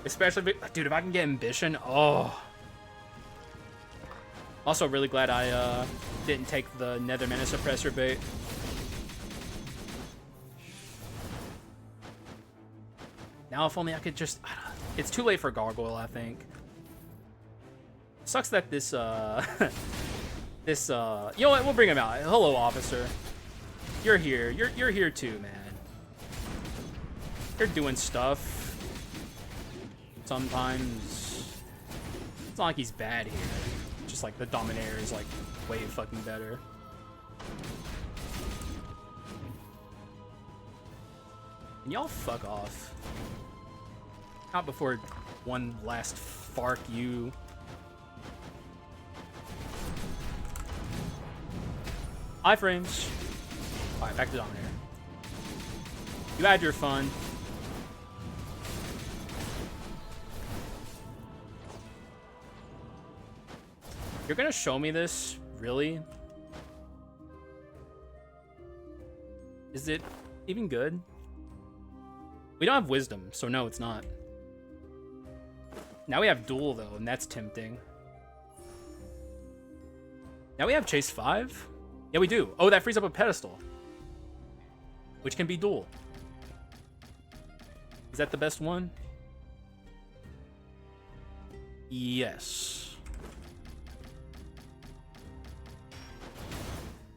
Especially, dude, if I can get ambition, oh. Also, really glad I didn't take the Nether Mana Suppressor bait. Now, if only I could just... It's too late for Gargoyle, I think. Sucks that this, this, you know what? We'll bring him out. Hello, officer. You're here. You're here too, man. You're doing stuff. Sometimes. It's not like he's bad here. Just like the Dominator is like way fucking better. And y'all fuck off. Not before one last fark you. Iframes. Alright, back to Dominator. You had your fun. You're gonna show me this? Really? Is it even good? We don't have wisdom, so no, it's not. Now we have duel though, and that's tempting. Now we have chase 5? Yeah, we do. Oh, that frees up a pedestal, which can be duel. Is that the best one? Yes.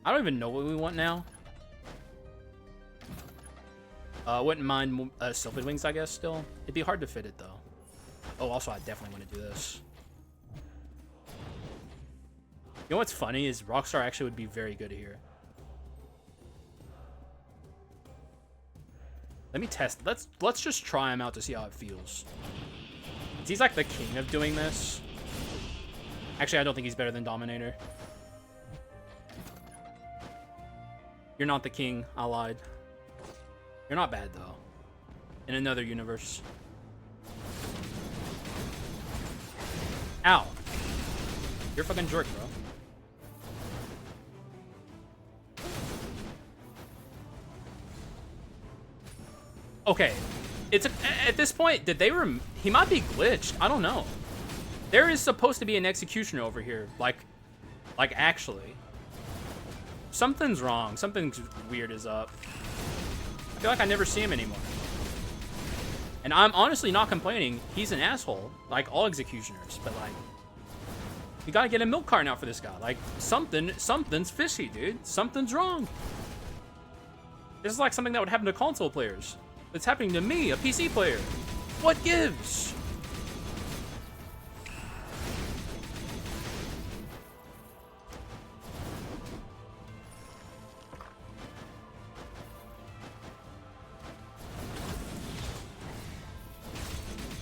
I don't even know what we want now. Wouldn't mind Sylphid Wings, I guess, still. It'd be hard to fit it, though. Oh, also, I definitely want to do this. You know what's funny is Rockstar actually would be very good here. Let me test. Let's just try him out to see how it feels. He's like the king of doing this. Actually, I don't think he's better than Dominator. You're not the king. I lied. You're not bad, though. In another universe. Ow. You're a fucking jerk, bro. Okay. It's at this point, did they he might be glitched. I don't know. There is supposed to be an executioner over here. Like actually. Something's wrong. Something weird is up. I feel like I never see him anymore. And I'm honestly not complaining. He's an asshole, like all executioners. But like, you gotta get a milk carton out for this guy. Like something's fishy, dude. Something's wrong. This is like something that would happen to console players. It's happening to me, a PC player. What gives?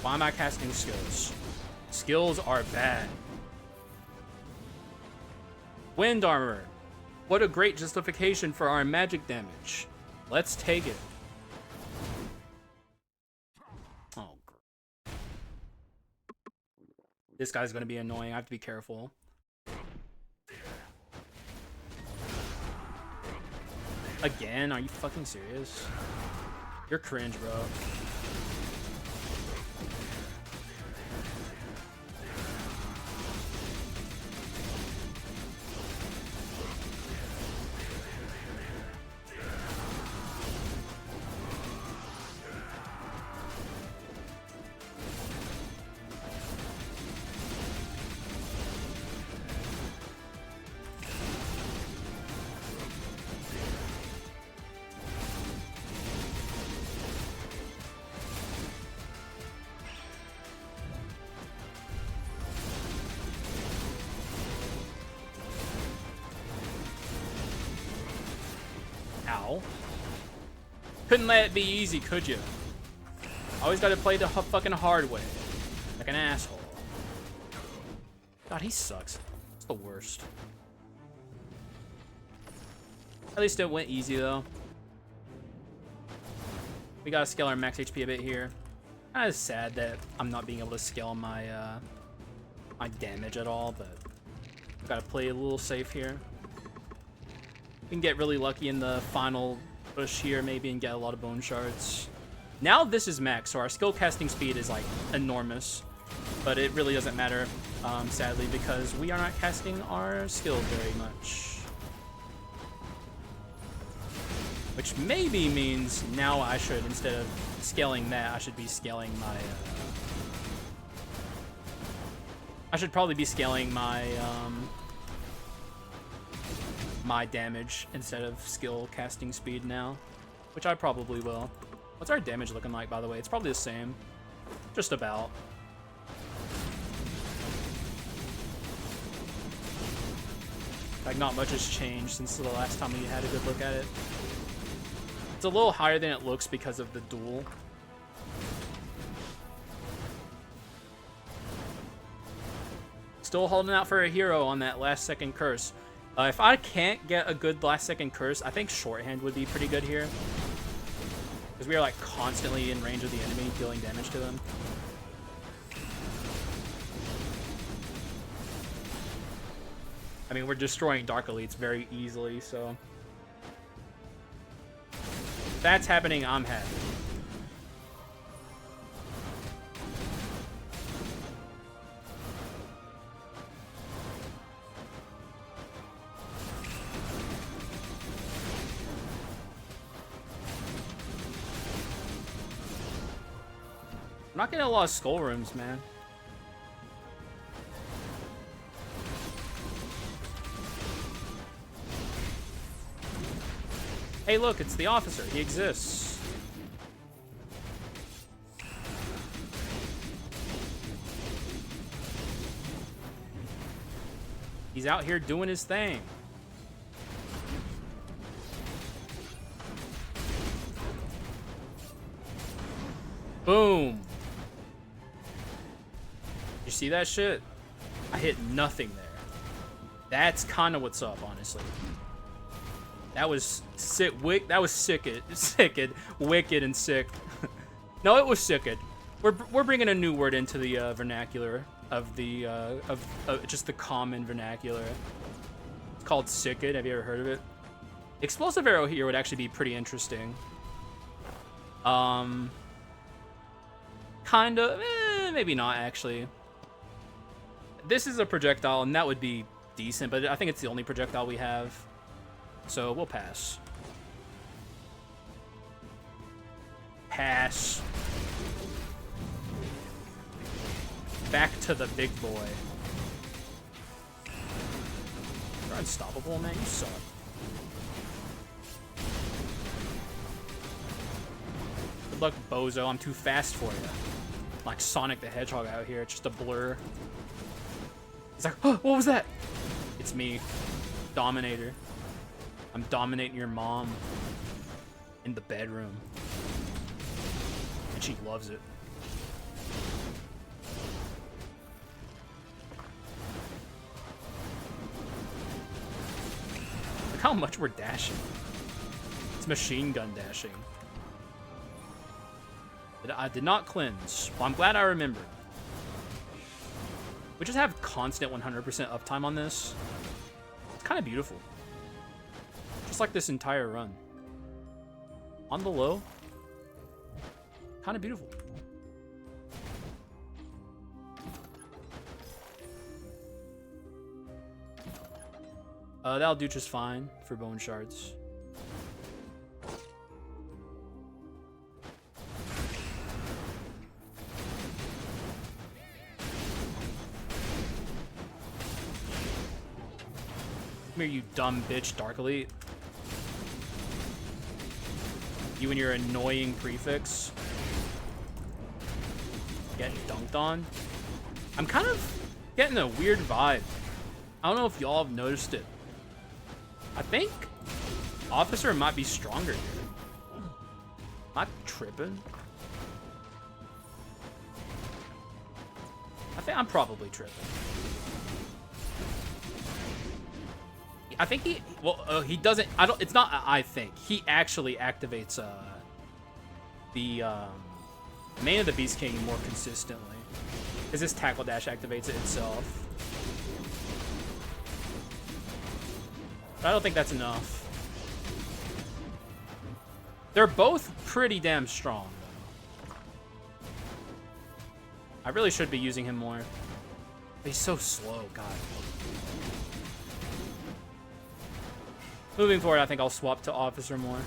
Why am I casting skills? Skills are bad. Wind armor. What a great justification for our magic damage. Let's take it. Oh. This guy's gonna be annoying. I have to be careful. Again? Are you fucking serious? You're cringe, bro. Ow. Couldn't let it be easy, could you? Always gotta play the fucking hard way. Like an asshole. God, he sucks. It's the worst. At least it went easy, though. We gotta scale our max HP a bit here. Kinda sad that I'm not being able to scale my, my damage at all, but gotta play a little safe here. We can get really lucky in the final push here, maybe, and get a lot of bone shards. Now this is max, so our skill casting speed is, like, enormous. But it really doesn't matter, sadly, because we are not casting our skill very much. Which maybe means now I should, instead of scaling that, I should be scaling my, I should probably be scaling my, my damage instead of skill casting speed now. Which I probably will. What's our damage looking like, by the way? It's probably the same. Just about. Like, not much has changed since the last time we had a good look at it. It's a little higher than it looks because of the duel. Still holding out for a hero on that last second curse. If I can't get a good last second curse, I think shorthand would be pretty good here. Because we are like constantly in range of the enemy, dealing damage to them. I mean, we're destroying Dark Elites very easily, so... If that's happening, I'm happy. I'm not getting a lot of skull rooms, man. Hey, look, it's the officer. He exists. He's out here doing his thing. Boom. You see that shit? I hit nothing there. That's kind of what's up, honestly. That was sick. That was wicked and sick. No, it was sicked. We're bringing a new word into the vernacular of the just the common vernacular. It's called sicked. Have you ever heard of it? Explosive arrow here would actually be pretty interesting. Kind of, maybe not actually. This is a projectile, and that would be decent, but I think it's the only projectile we have. So we'll pass. Pass. Back to the big boy. You're unstoppable, man. You suck. Good luck, bozo. I'm too fast for you. Like Sonic the Hedgehog out here. It's just a blur. He's like, oh, what was that? It's me, Dominator. I'm dominating your mom in the bedroom. And she loves it. Look how much we're dashing. It's machine gun dashing. I did not cleanse. Well, I'm glad I remembered. We just have constant 100% uptime on this. It's kind of beautiful. Just like this entire run. On the low. Kind of beautiful. That'll do just fine for bone shards. Come here, you dumb bitch, Dark Elite. You and your annoying prefix. Getting dunked on. I'm kind of getting a weird vibe. I don't know if y'all have noticed it. I think Officer might be stronger here. Am I tripping? I'm probably tripping. I think he, well, he doesn't, it's not, I think. He actually activates, the, Mane of the Beast King more consistently. Because his Tackle Dash activates it itself. But I don't think that's enough. They're both pretty damn strong, though. I really should be using him more. But he's so slow, God. Moving forward, I think I'll swap to Officer more.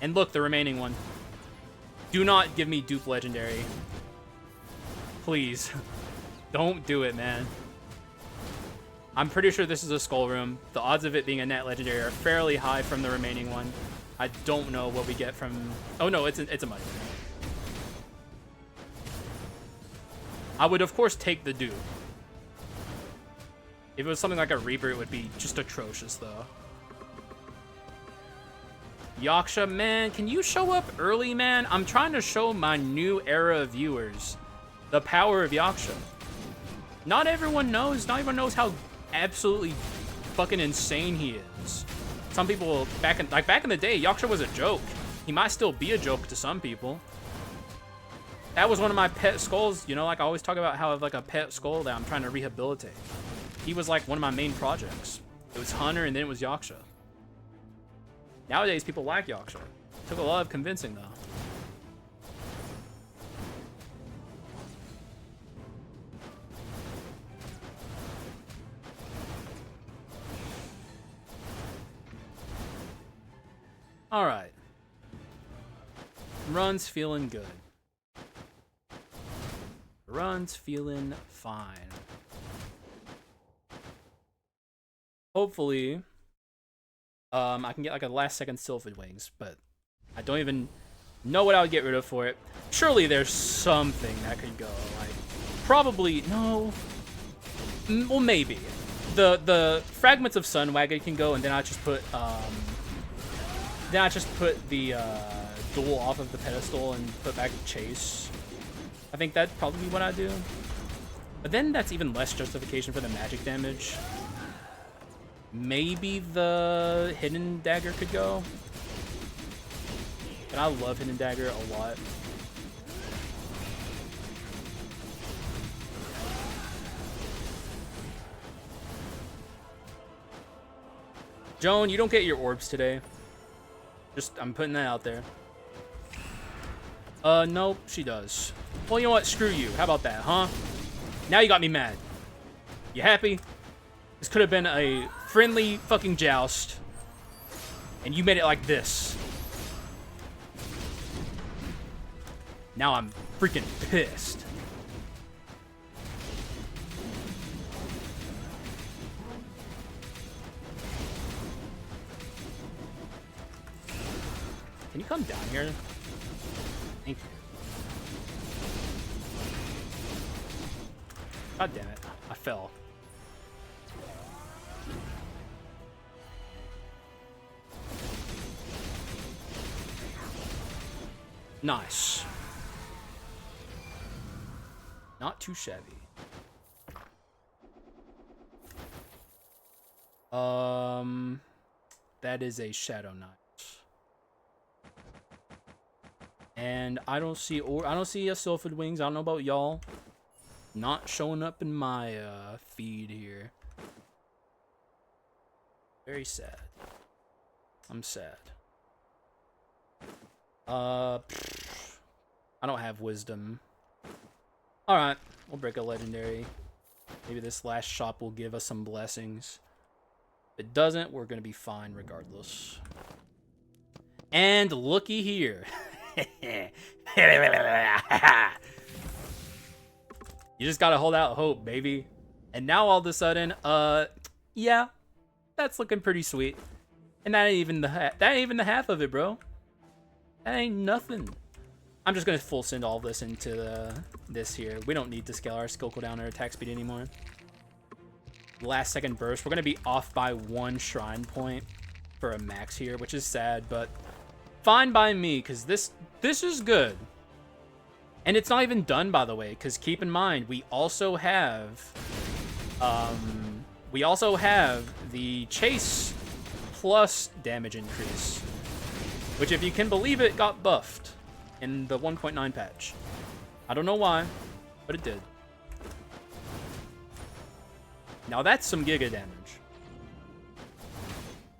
And look, the remaining one. Do not give me dupe legendary. Please. Don't do it, man. I'm pretty sure this is a Skull Room. The odds of it being a net legendary are fairly high from the remaining one. I don't know what we get from... Oh, no, it's a money. I would, of course, take the dupe. If it was something like a Reaper, it would be just atrocious, though. Yaksha, man, can you show up early, man? I'm trying to show my new era of viewers the power of Yaksha. Not everyone knows. Not everyone knows how absolutely fucking insane he is. Some people back in the day, Yaksha was a joke. He might still be a joke to some people. That was one of my pet skulls. You know, like I always talk about how I have like a pet skull that I'm trying to rehabilitate. He was like one of my main projects. It was Hunter and then it was Yaksha. Nowadays, people like Yaksha. Took a lot of convincing, though. All right. Run's feeling good. Run's feeling fine. Hopefully... I can get like a last second Sylphid Wings, but I don't even know what I would get rid of for it. Surely there's something that could go. Like, probably, no. Well, maybe. The Fragments of Sun Wagon can go, and then I just put the Duel off of the pedestal and put back Chase. I think that'd probably be what I do. But then that's even less justification for the magic damage. Maybe the Hidden Dagger could go. But I love Hidden Dagger a lot. Joan, you don't get your orbs today. I'm putting that out there. Nope, she does. Well, you know what? Screw you. How about that, huh? Now you got me mad. You happy? This could have been a friendly fucking joust. And you made it like this. Now I'm freaking pissed. Can you come down here? Thank you. God damn it. I fell. Nice. Not too shabby. That is a Shadow Knight. And I don't see a Sylphid Wings. I don't know about y'all. Not showing up in my feed here. Very sad. I'm sad. I don't have wisdom. Alright, we'll break a legendary. Maybe this last shop will give us some blessings. If it doesn't, we're gonna be fine regardless. And looky here. You just gotta hold out hope, baby. And now all of a sudden, yeah, that's looking pretty sweet. And that ain't even the half of it, bro. That ain't nothing. I'm just gonna full send all this into this here. We don't need to scale our skill cooldown or attack speed anymore. Last second burst. We're gonna be off by 1 shrine point for a max here, which is sad, but fine by me, because this is good. And it's not even done, by the way, because keep in mind, we also have the chase plus damage increase, which, if you can believe it, got buffed in the 1.9 patch. I don't know why, but it did. Now that's some Giga damage.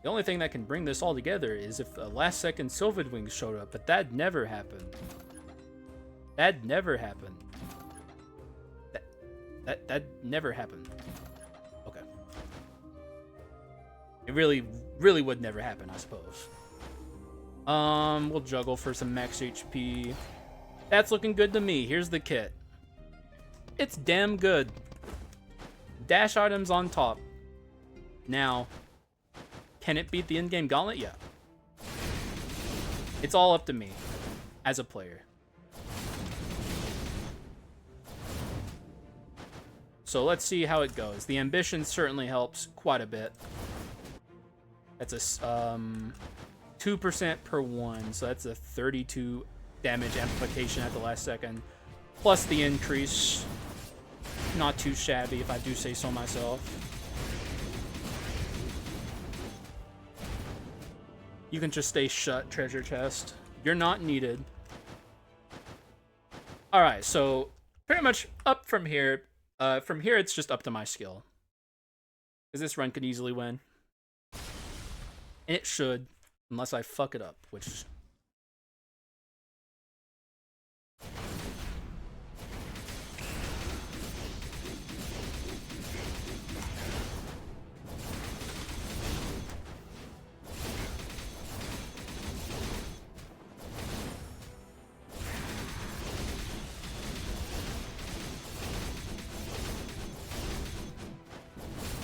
The only thing that can bring this all together is if a last second Sylvan Wings showed up, but that never happened. That never happened. That never happened. Okay. It really would never happen, I suppose. We'll juggle for some max HP. That's looking good to me. Here's the kit. It's damn good. Dash items on top. Now, can it beat the in-game gauntlet? Yeah. It's all up to me as a player. So let's see how it goes. The ambition certainly helps quite a bit. That's a 2% per one, so that's a 32 damage amplification at the last second. Plus the increase. Not too shabby, if I do say so myself. You can just stay shut, treasure chest. You're not needed. Alright, so pretty much up from here. From here, it's just up to my skill. Because this run could easily win. And it should, unless I fuck it up, which...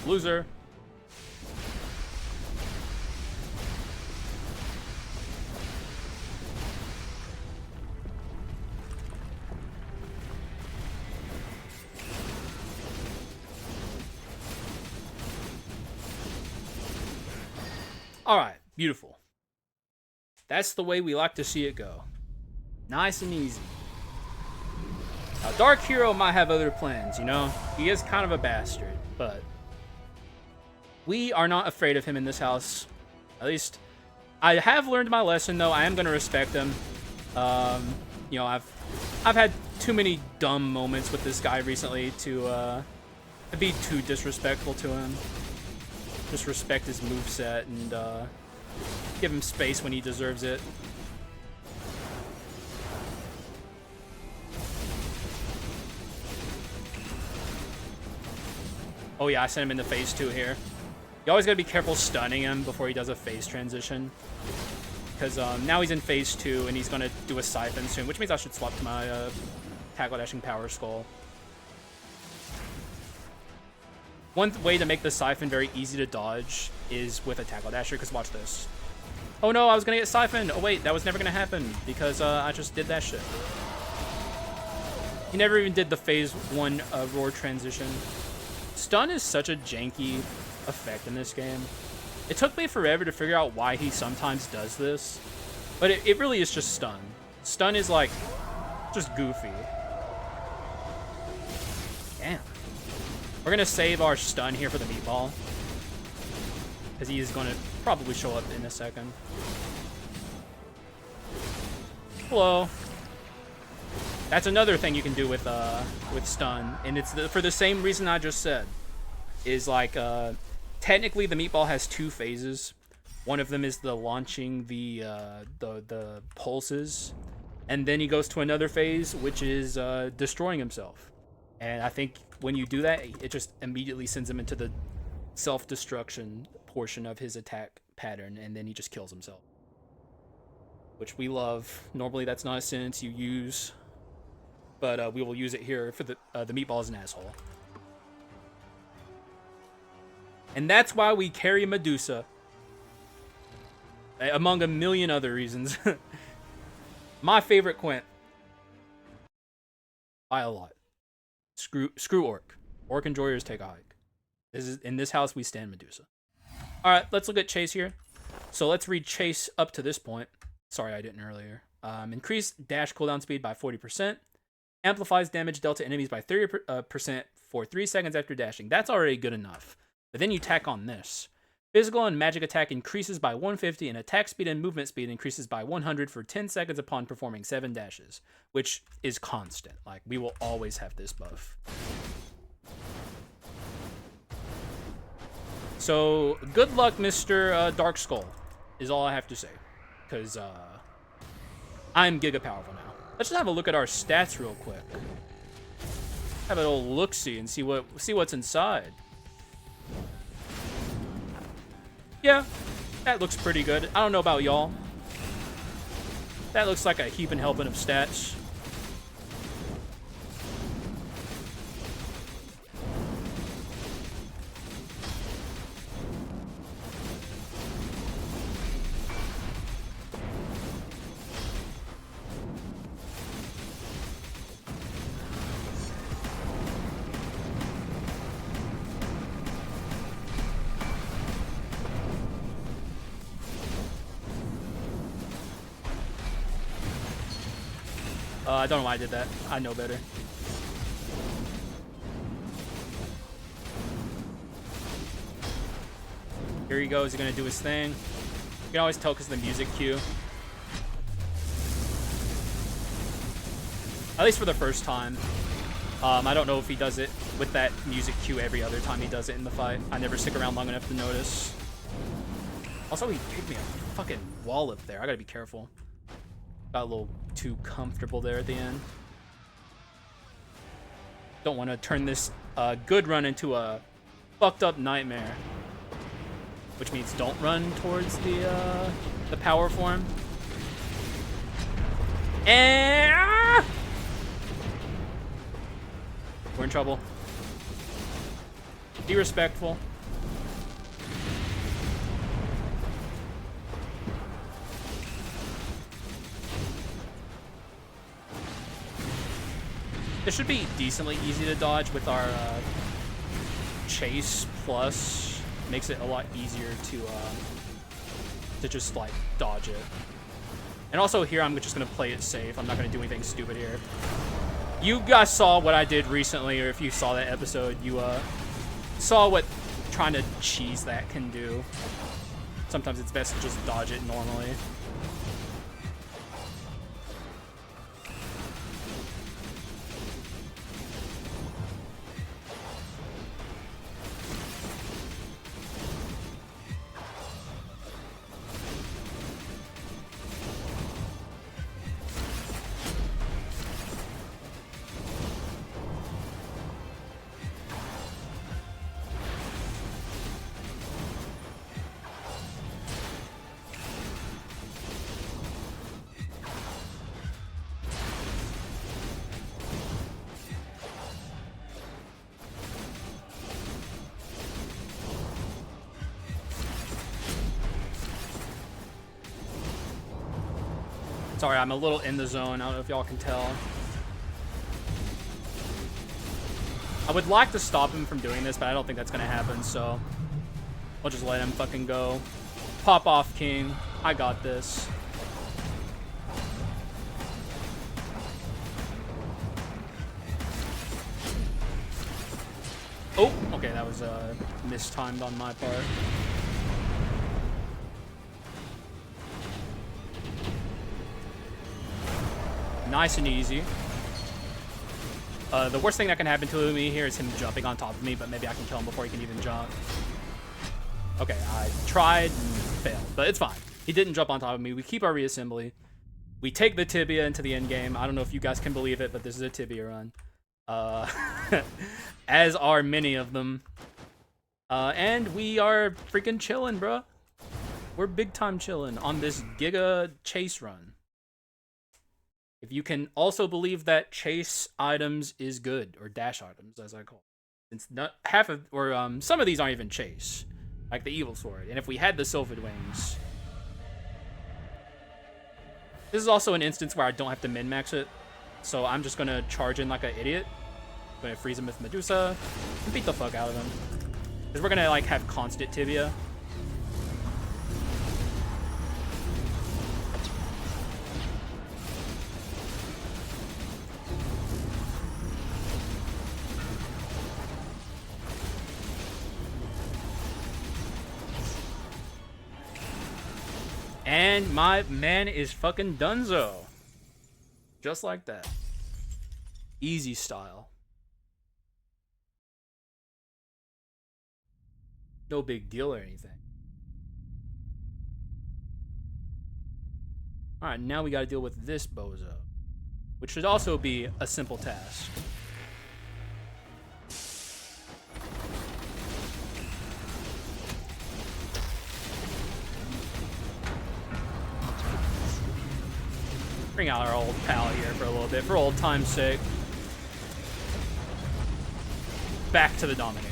Loser. Alright, beautiful. That's the way we like to see it go. Nice and easy. Now, Dark Hero might have other plans, you know? He is kind of a bastard, but... we are not afraid of him in this house. At least, I have learned my lesson, though. I am going to respect him. You know, I've had too many dumb moments with this guy recently to be too disrespectful to him. Just respect his moveset and give him space when he deserves it. Oh yeah, I sent him into phase 2 here. You always gotta be careful stunning him before he does a phase transition. Because now he's in phase 2 and he's gonna do a siphon soon, which means I should swap to my tackle dashing power skull. One way to make the siphon very easy to dodge is with a tackle dasher, because watch this. Oh no, I was gonna get siphoned. Oh wait, that was never gonna happen because I just did that shit. He never even did the phase 1 roar transition. Stun is such a janky effect in this game. It took me forever to figure out why he sometimes does this, but it really is just stun. Stun is like just goofy. Damn. We're gonna save our stun here for the meatball, because he is gonna probably show up in a second. Hello. That's another thing you can do with stun, and it's for the same reason I just said. Is like technically the meatball has 2 phases. One of them is the launching the pulses, and then he goes to another phase, which is destroying himself. And I think when you do that, it just immediately sends him into the self-destruction portion of his attack pattern, and then he just kills himself, which we love. Normally that's not a sentence you use, but we will use it here for the meatball is an asshole. And that's why we carry Medusa. Among a million other reasons. My favorite Quint. By a lot. Screw Orc. Orc enjoyers take a hike. In this house, we stand Medusa. Alright, let's look at Chase here. So let's read Chase up to this point. Sorry, I didn't earlier. Increase dash cooldown speed by 40%. Amplifies damage dealt to enemies by 30% for 3 seconds after dashing. That's already good enough. But then you tack on this. Physical and magic attack increases by 150, and attack speed and movement speed increases by 100 for 10 seconds upon performing 7 dashes, which is constant. Like, we will always have this buff. So, good luck, Mr. Dark Skull, is all I have to say. Because, I'm giga powerful now. Let's just have a look at our stats real quick. Have an old look-see and see what's inside. Yeah, that looks pretty good. I don't know about y'all. That looks like a heaping helping of stats. I don't know why I did that. I know better. Here he goes. He's going to do his thing. You can always tell because of the music cue. At least for the first time. I don't know if he does it with that music cue every other time he does it in the fight. I never stick around long enough to notice. Also, he gave me a fucking wallop there. I gotta be careful. Got a little too comfortable there at the end. Don't want to turn this good run into a fucked up nightmare. Which means don't run towards the power form. And we're in trouble. Be respectful. This should be decently easy to dodge with our chase plus. Makes it a lot easier to just like dodge it. And also here I'm just gonna play it safe. I'm not gonna do anything stupid here. You guys saw what I did recently, or if you saw that episode, you saw what trying to cheese that can do. Sometimes it's best to just dodge it normally. Sorry, I'm a little in the zone. I don't know if y'all can tell. I would like to stop him from doing this, but I don't think that's going to happen, so I'll just let him fucking go. Pop off, King. I got this. Oh, okay, that was mistimed on my part. Nice and easy. The worst thing that can happen to me here is him jumping on top of me, but maybe I can kill him before he can even jump. Okay, I tried and failed, but it's fine. He didn't jump on top of me. We keep our reassembly. We take the tibia into the end game. I don't know if you guys can believe it, but this is a tibia run. As are many of them. And we are freaking chilling, bruh. We're big time chilling on this Giga chase run. If you can also believe that chase items is good, or dash items, as I call it. Since not half of, or some of these aren't even chase, like the evil sword. And if we had the sylphid wings, this is also an instance where I don't have to min-max it. So I'm just gonna charge in like an idiot. I'm gonna freeze him with Medusa and beat the fuck out of him. Because we're gonna like have constant tibia. And my man is fucking donezo. Just like that. Easy style. No big deal or anything. Alright, now we gotta deal with this bozo. Which should also be a simple task. Bring out our old pal here for a little bit, for old time's sake. Back to the Dominator.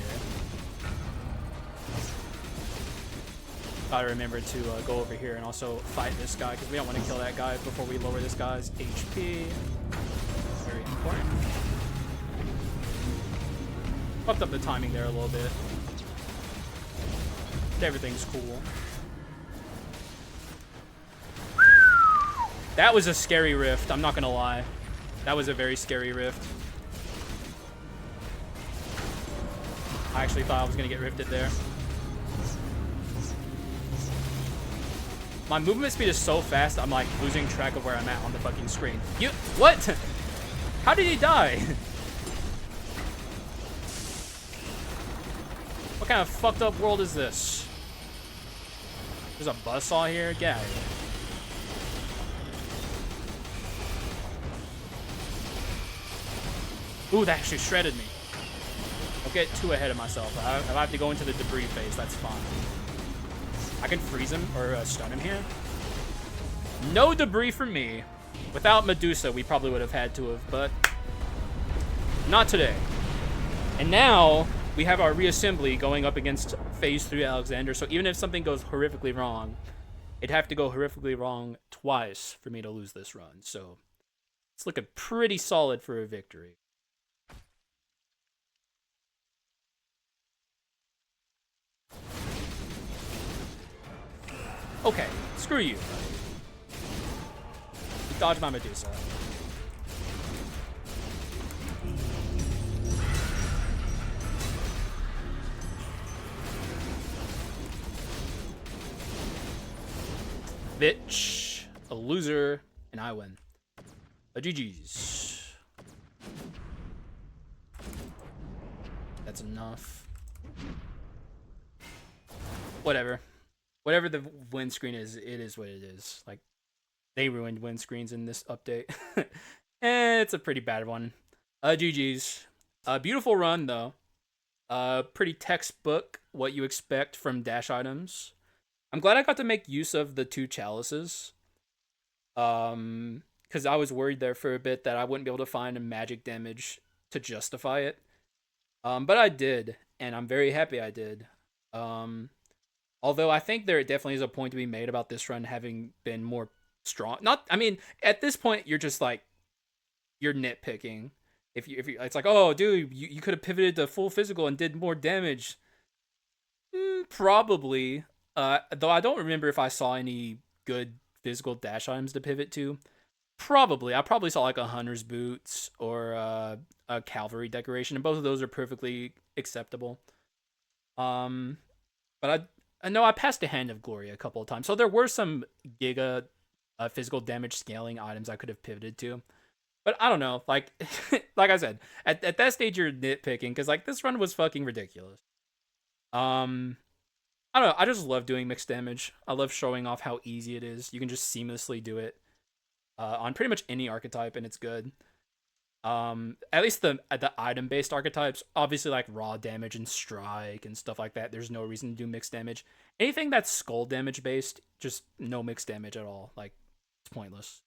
Gotta remember to go over here and also fight this guy, because we don't want to kill that guy before we lower this guy's HP. Very important. Fucked up the timing there a little bit. But everything's cool. That was a scary rift, I'm not gonna lie. That was a very scary rift. I actually thought I was gonna get rifted there. My movement speed is so fast, I'm like losing track of where I'm at on the fucking screen. You, what? How did he die? What kind of fucked up world is this? There's a buzzsaw here? Get out of here. Ooh, that actually shredded me. Don't get too ahead of myself. If I have to go into the debris phase, that's fine. I can freeze him or stun him here. No debris for me. Without Medusa, we probably would have had to have, but not today. And now we have our reassembly going up against Phase 3 Alexander, so even if something goes horrifically wrong, it'd have to go horrifically wrong twice for me to lose this run. So it's looking pretty solid for a victory. Okay, screw you. Dodge my Medusa. Bitch. A loser, and I win. A GG's. That's enough. Whatever. Whatever the windscreen is, it is what it is. Like, they ruined windscreens in this update. It's a pretty bad one. GG's. Beautiful run, though. Pretty textbook, what you expect from dash items. I'm glad I got to make use of the 2 chalices. Because I was worried there for a bit that I wouldn't be able to find a magic damage to justify it. But I did, and I'm very happy I did. Although I think there definitely is a point to be made about this run having been more strong. I mean, at this point, you're just like, you're nitpicking. If you, it's like, oh, dude, you could have pivoted to full physical and did more damage. Probably. Though I don't remember if I saw any good physical dash items to pivot to. Probably. I probably saw like a Hunter's Boots or a Calvary Decoration, and both of those are perfectly acceptable. But I passed a Hand of Glory a couple of times. So there were some Giga physical damage scaling items I could have pivoted to. But I don't know. Like, like I said, at that stage you're nitpicking because like this run was fucking ridiculous. I don't know. I just love doing mixed damage. I love showing off how easy it is. You can just seamlessly do it on pretty much any archetype, and it's good. At least the item-based archetypes, obviously like raw damage and strike and stuff like that, there's no reason to do mixed damage. Anything that's skull damage based, just no mixed damage at all. Like, it's pointless.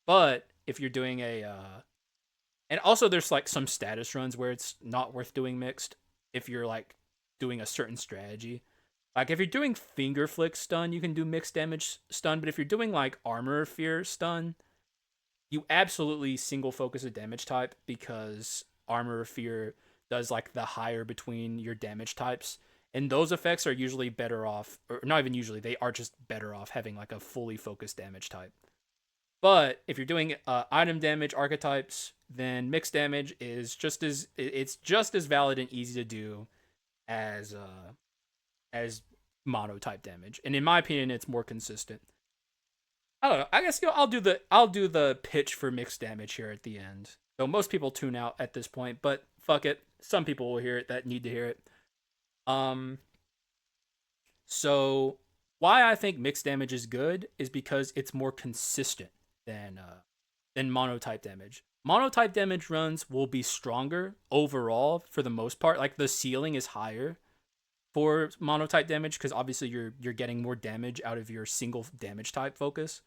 But if you're doing and also there's like some status runs where it's not worth doing mixed if you're like doing a certain strategy. Like if you're doing finger flick stun, you can do mixed damage stun, but if you're doing like armor fear stun, you absolutely single focus a damage type because Armor of Fear does like the higher between your damage types. And those effects are usually better off, or not even usually, they are just better off having like a fully focused damage type. But if you're doing item damage archetypes, then mixed damage is just as valid and easy to do as mono type damage. And in my opinion, it's more consistent. I don't know. I guess I'll do the pitch for mixed damage here at the end. So most people tune out at this point, but fuck it. Some people will hear it that need to hear it. Um so why I think mixed damage is good is because it's more consistent than monotype damage. Monotype damage runs will be stronger overall for the most part. Like the ceiling is higher for monotype damage because obviously you're getting more damage out of your single damage type focus.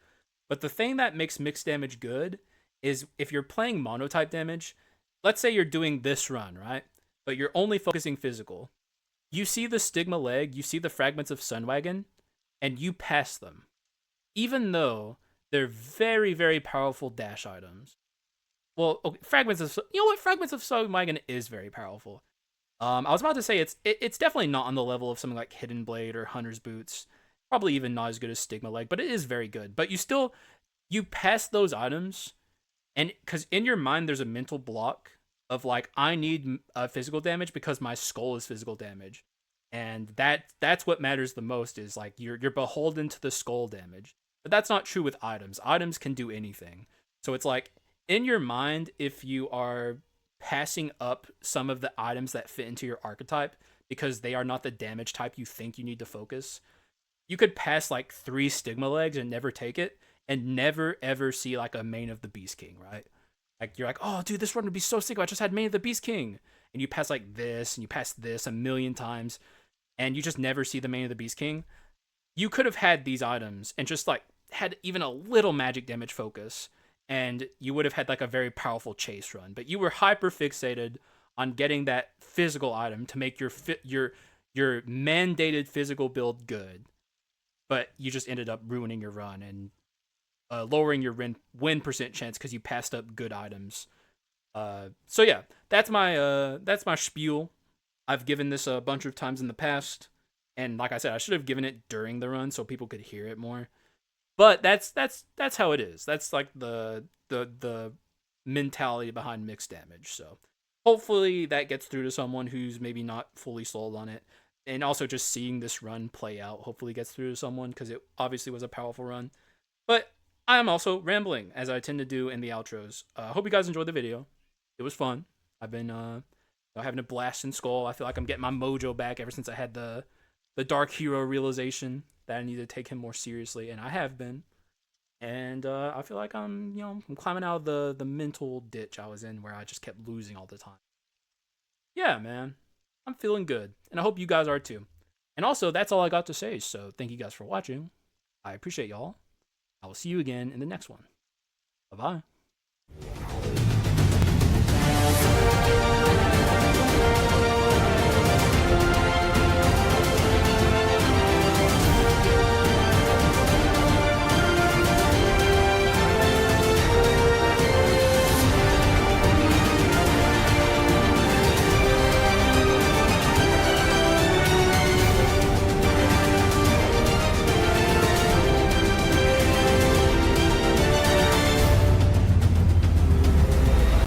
But the thing that makes mixed damage good is if you're playing monotype damage, let's say you're doing this run, right? But you're only focusing physical. You see the Stigma Leg, you see the Fragments of Sun Wagon, and you pass them. Even though they're very, very powerful dash items. Well, okay, Fragments of Sun Wagon is very powerful. I was about to say it's definitely not on the level of something like Hidden Blade or Hunter's Boots. Probably even not as good as Stigma Leg, but it is very good. But you pass those items, and because in your mind there's a mental block of like I need physical damage because my skull is physical damage, and that's what matters the most is like you're beholden to the skull damage. But that's not true with items. Items can do anything. So it's like in your mind, if you are passing up some of the items that fit into your archetype because they are not the damage type you think you need to focus, you could pass like 3 Stigma Legs and never take it and never ever see like a Mane of the Beast King, right? Like you're like, oh dude, this run would be so sick if I just had Mane of the Beast King. And you pass like this and you pass this a million times and you just never see the Mane of the Beast King. You could have had these items and just like had even a little magic damage focus and you would have had like a very powerful chase run. But you were hyper fixated on getting that physical item to make your mandated physical build good. But you just ended up ruining your run and lowering your win percent chance because you passed up good items. So yeah, that's my spiel. I've given this a bunch of times in the past, and like I said, I should have given it during the run so people could hear it more. But that's how it is. That's like the mentality behind mixed damage. So hopefully that gets through to someone who's maybe not fully sold on it. And also just seeing this run play out hopefully gets through to someone because it obviously was a powerful run. But I am also rambling as I tend to do in the outros. I hope you guys enjoyed the video. It was fun. I've been having a blast in Skull. I feel like I'm getting my mojo back ever since I had the Dark Hero realization that I need to take him more seriously, and I have been. And I feel like I'm climbing out of the mental ditch I was in where I just kept losing all the time. Yeah, man. I'm feeling good, and I hope you guys are too. And also, that's all I got to say, so thank you guys for watching. I appreciate y'all. I will see you again in the next one. Bye-bye.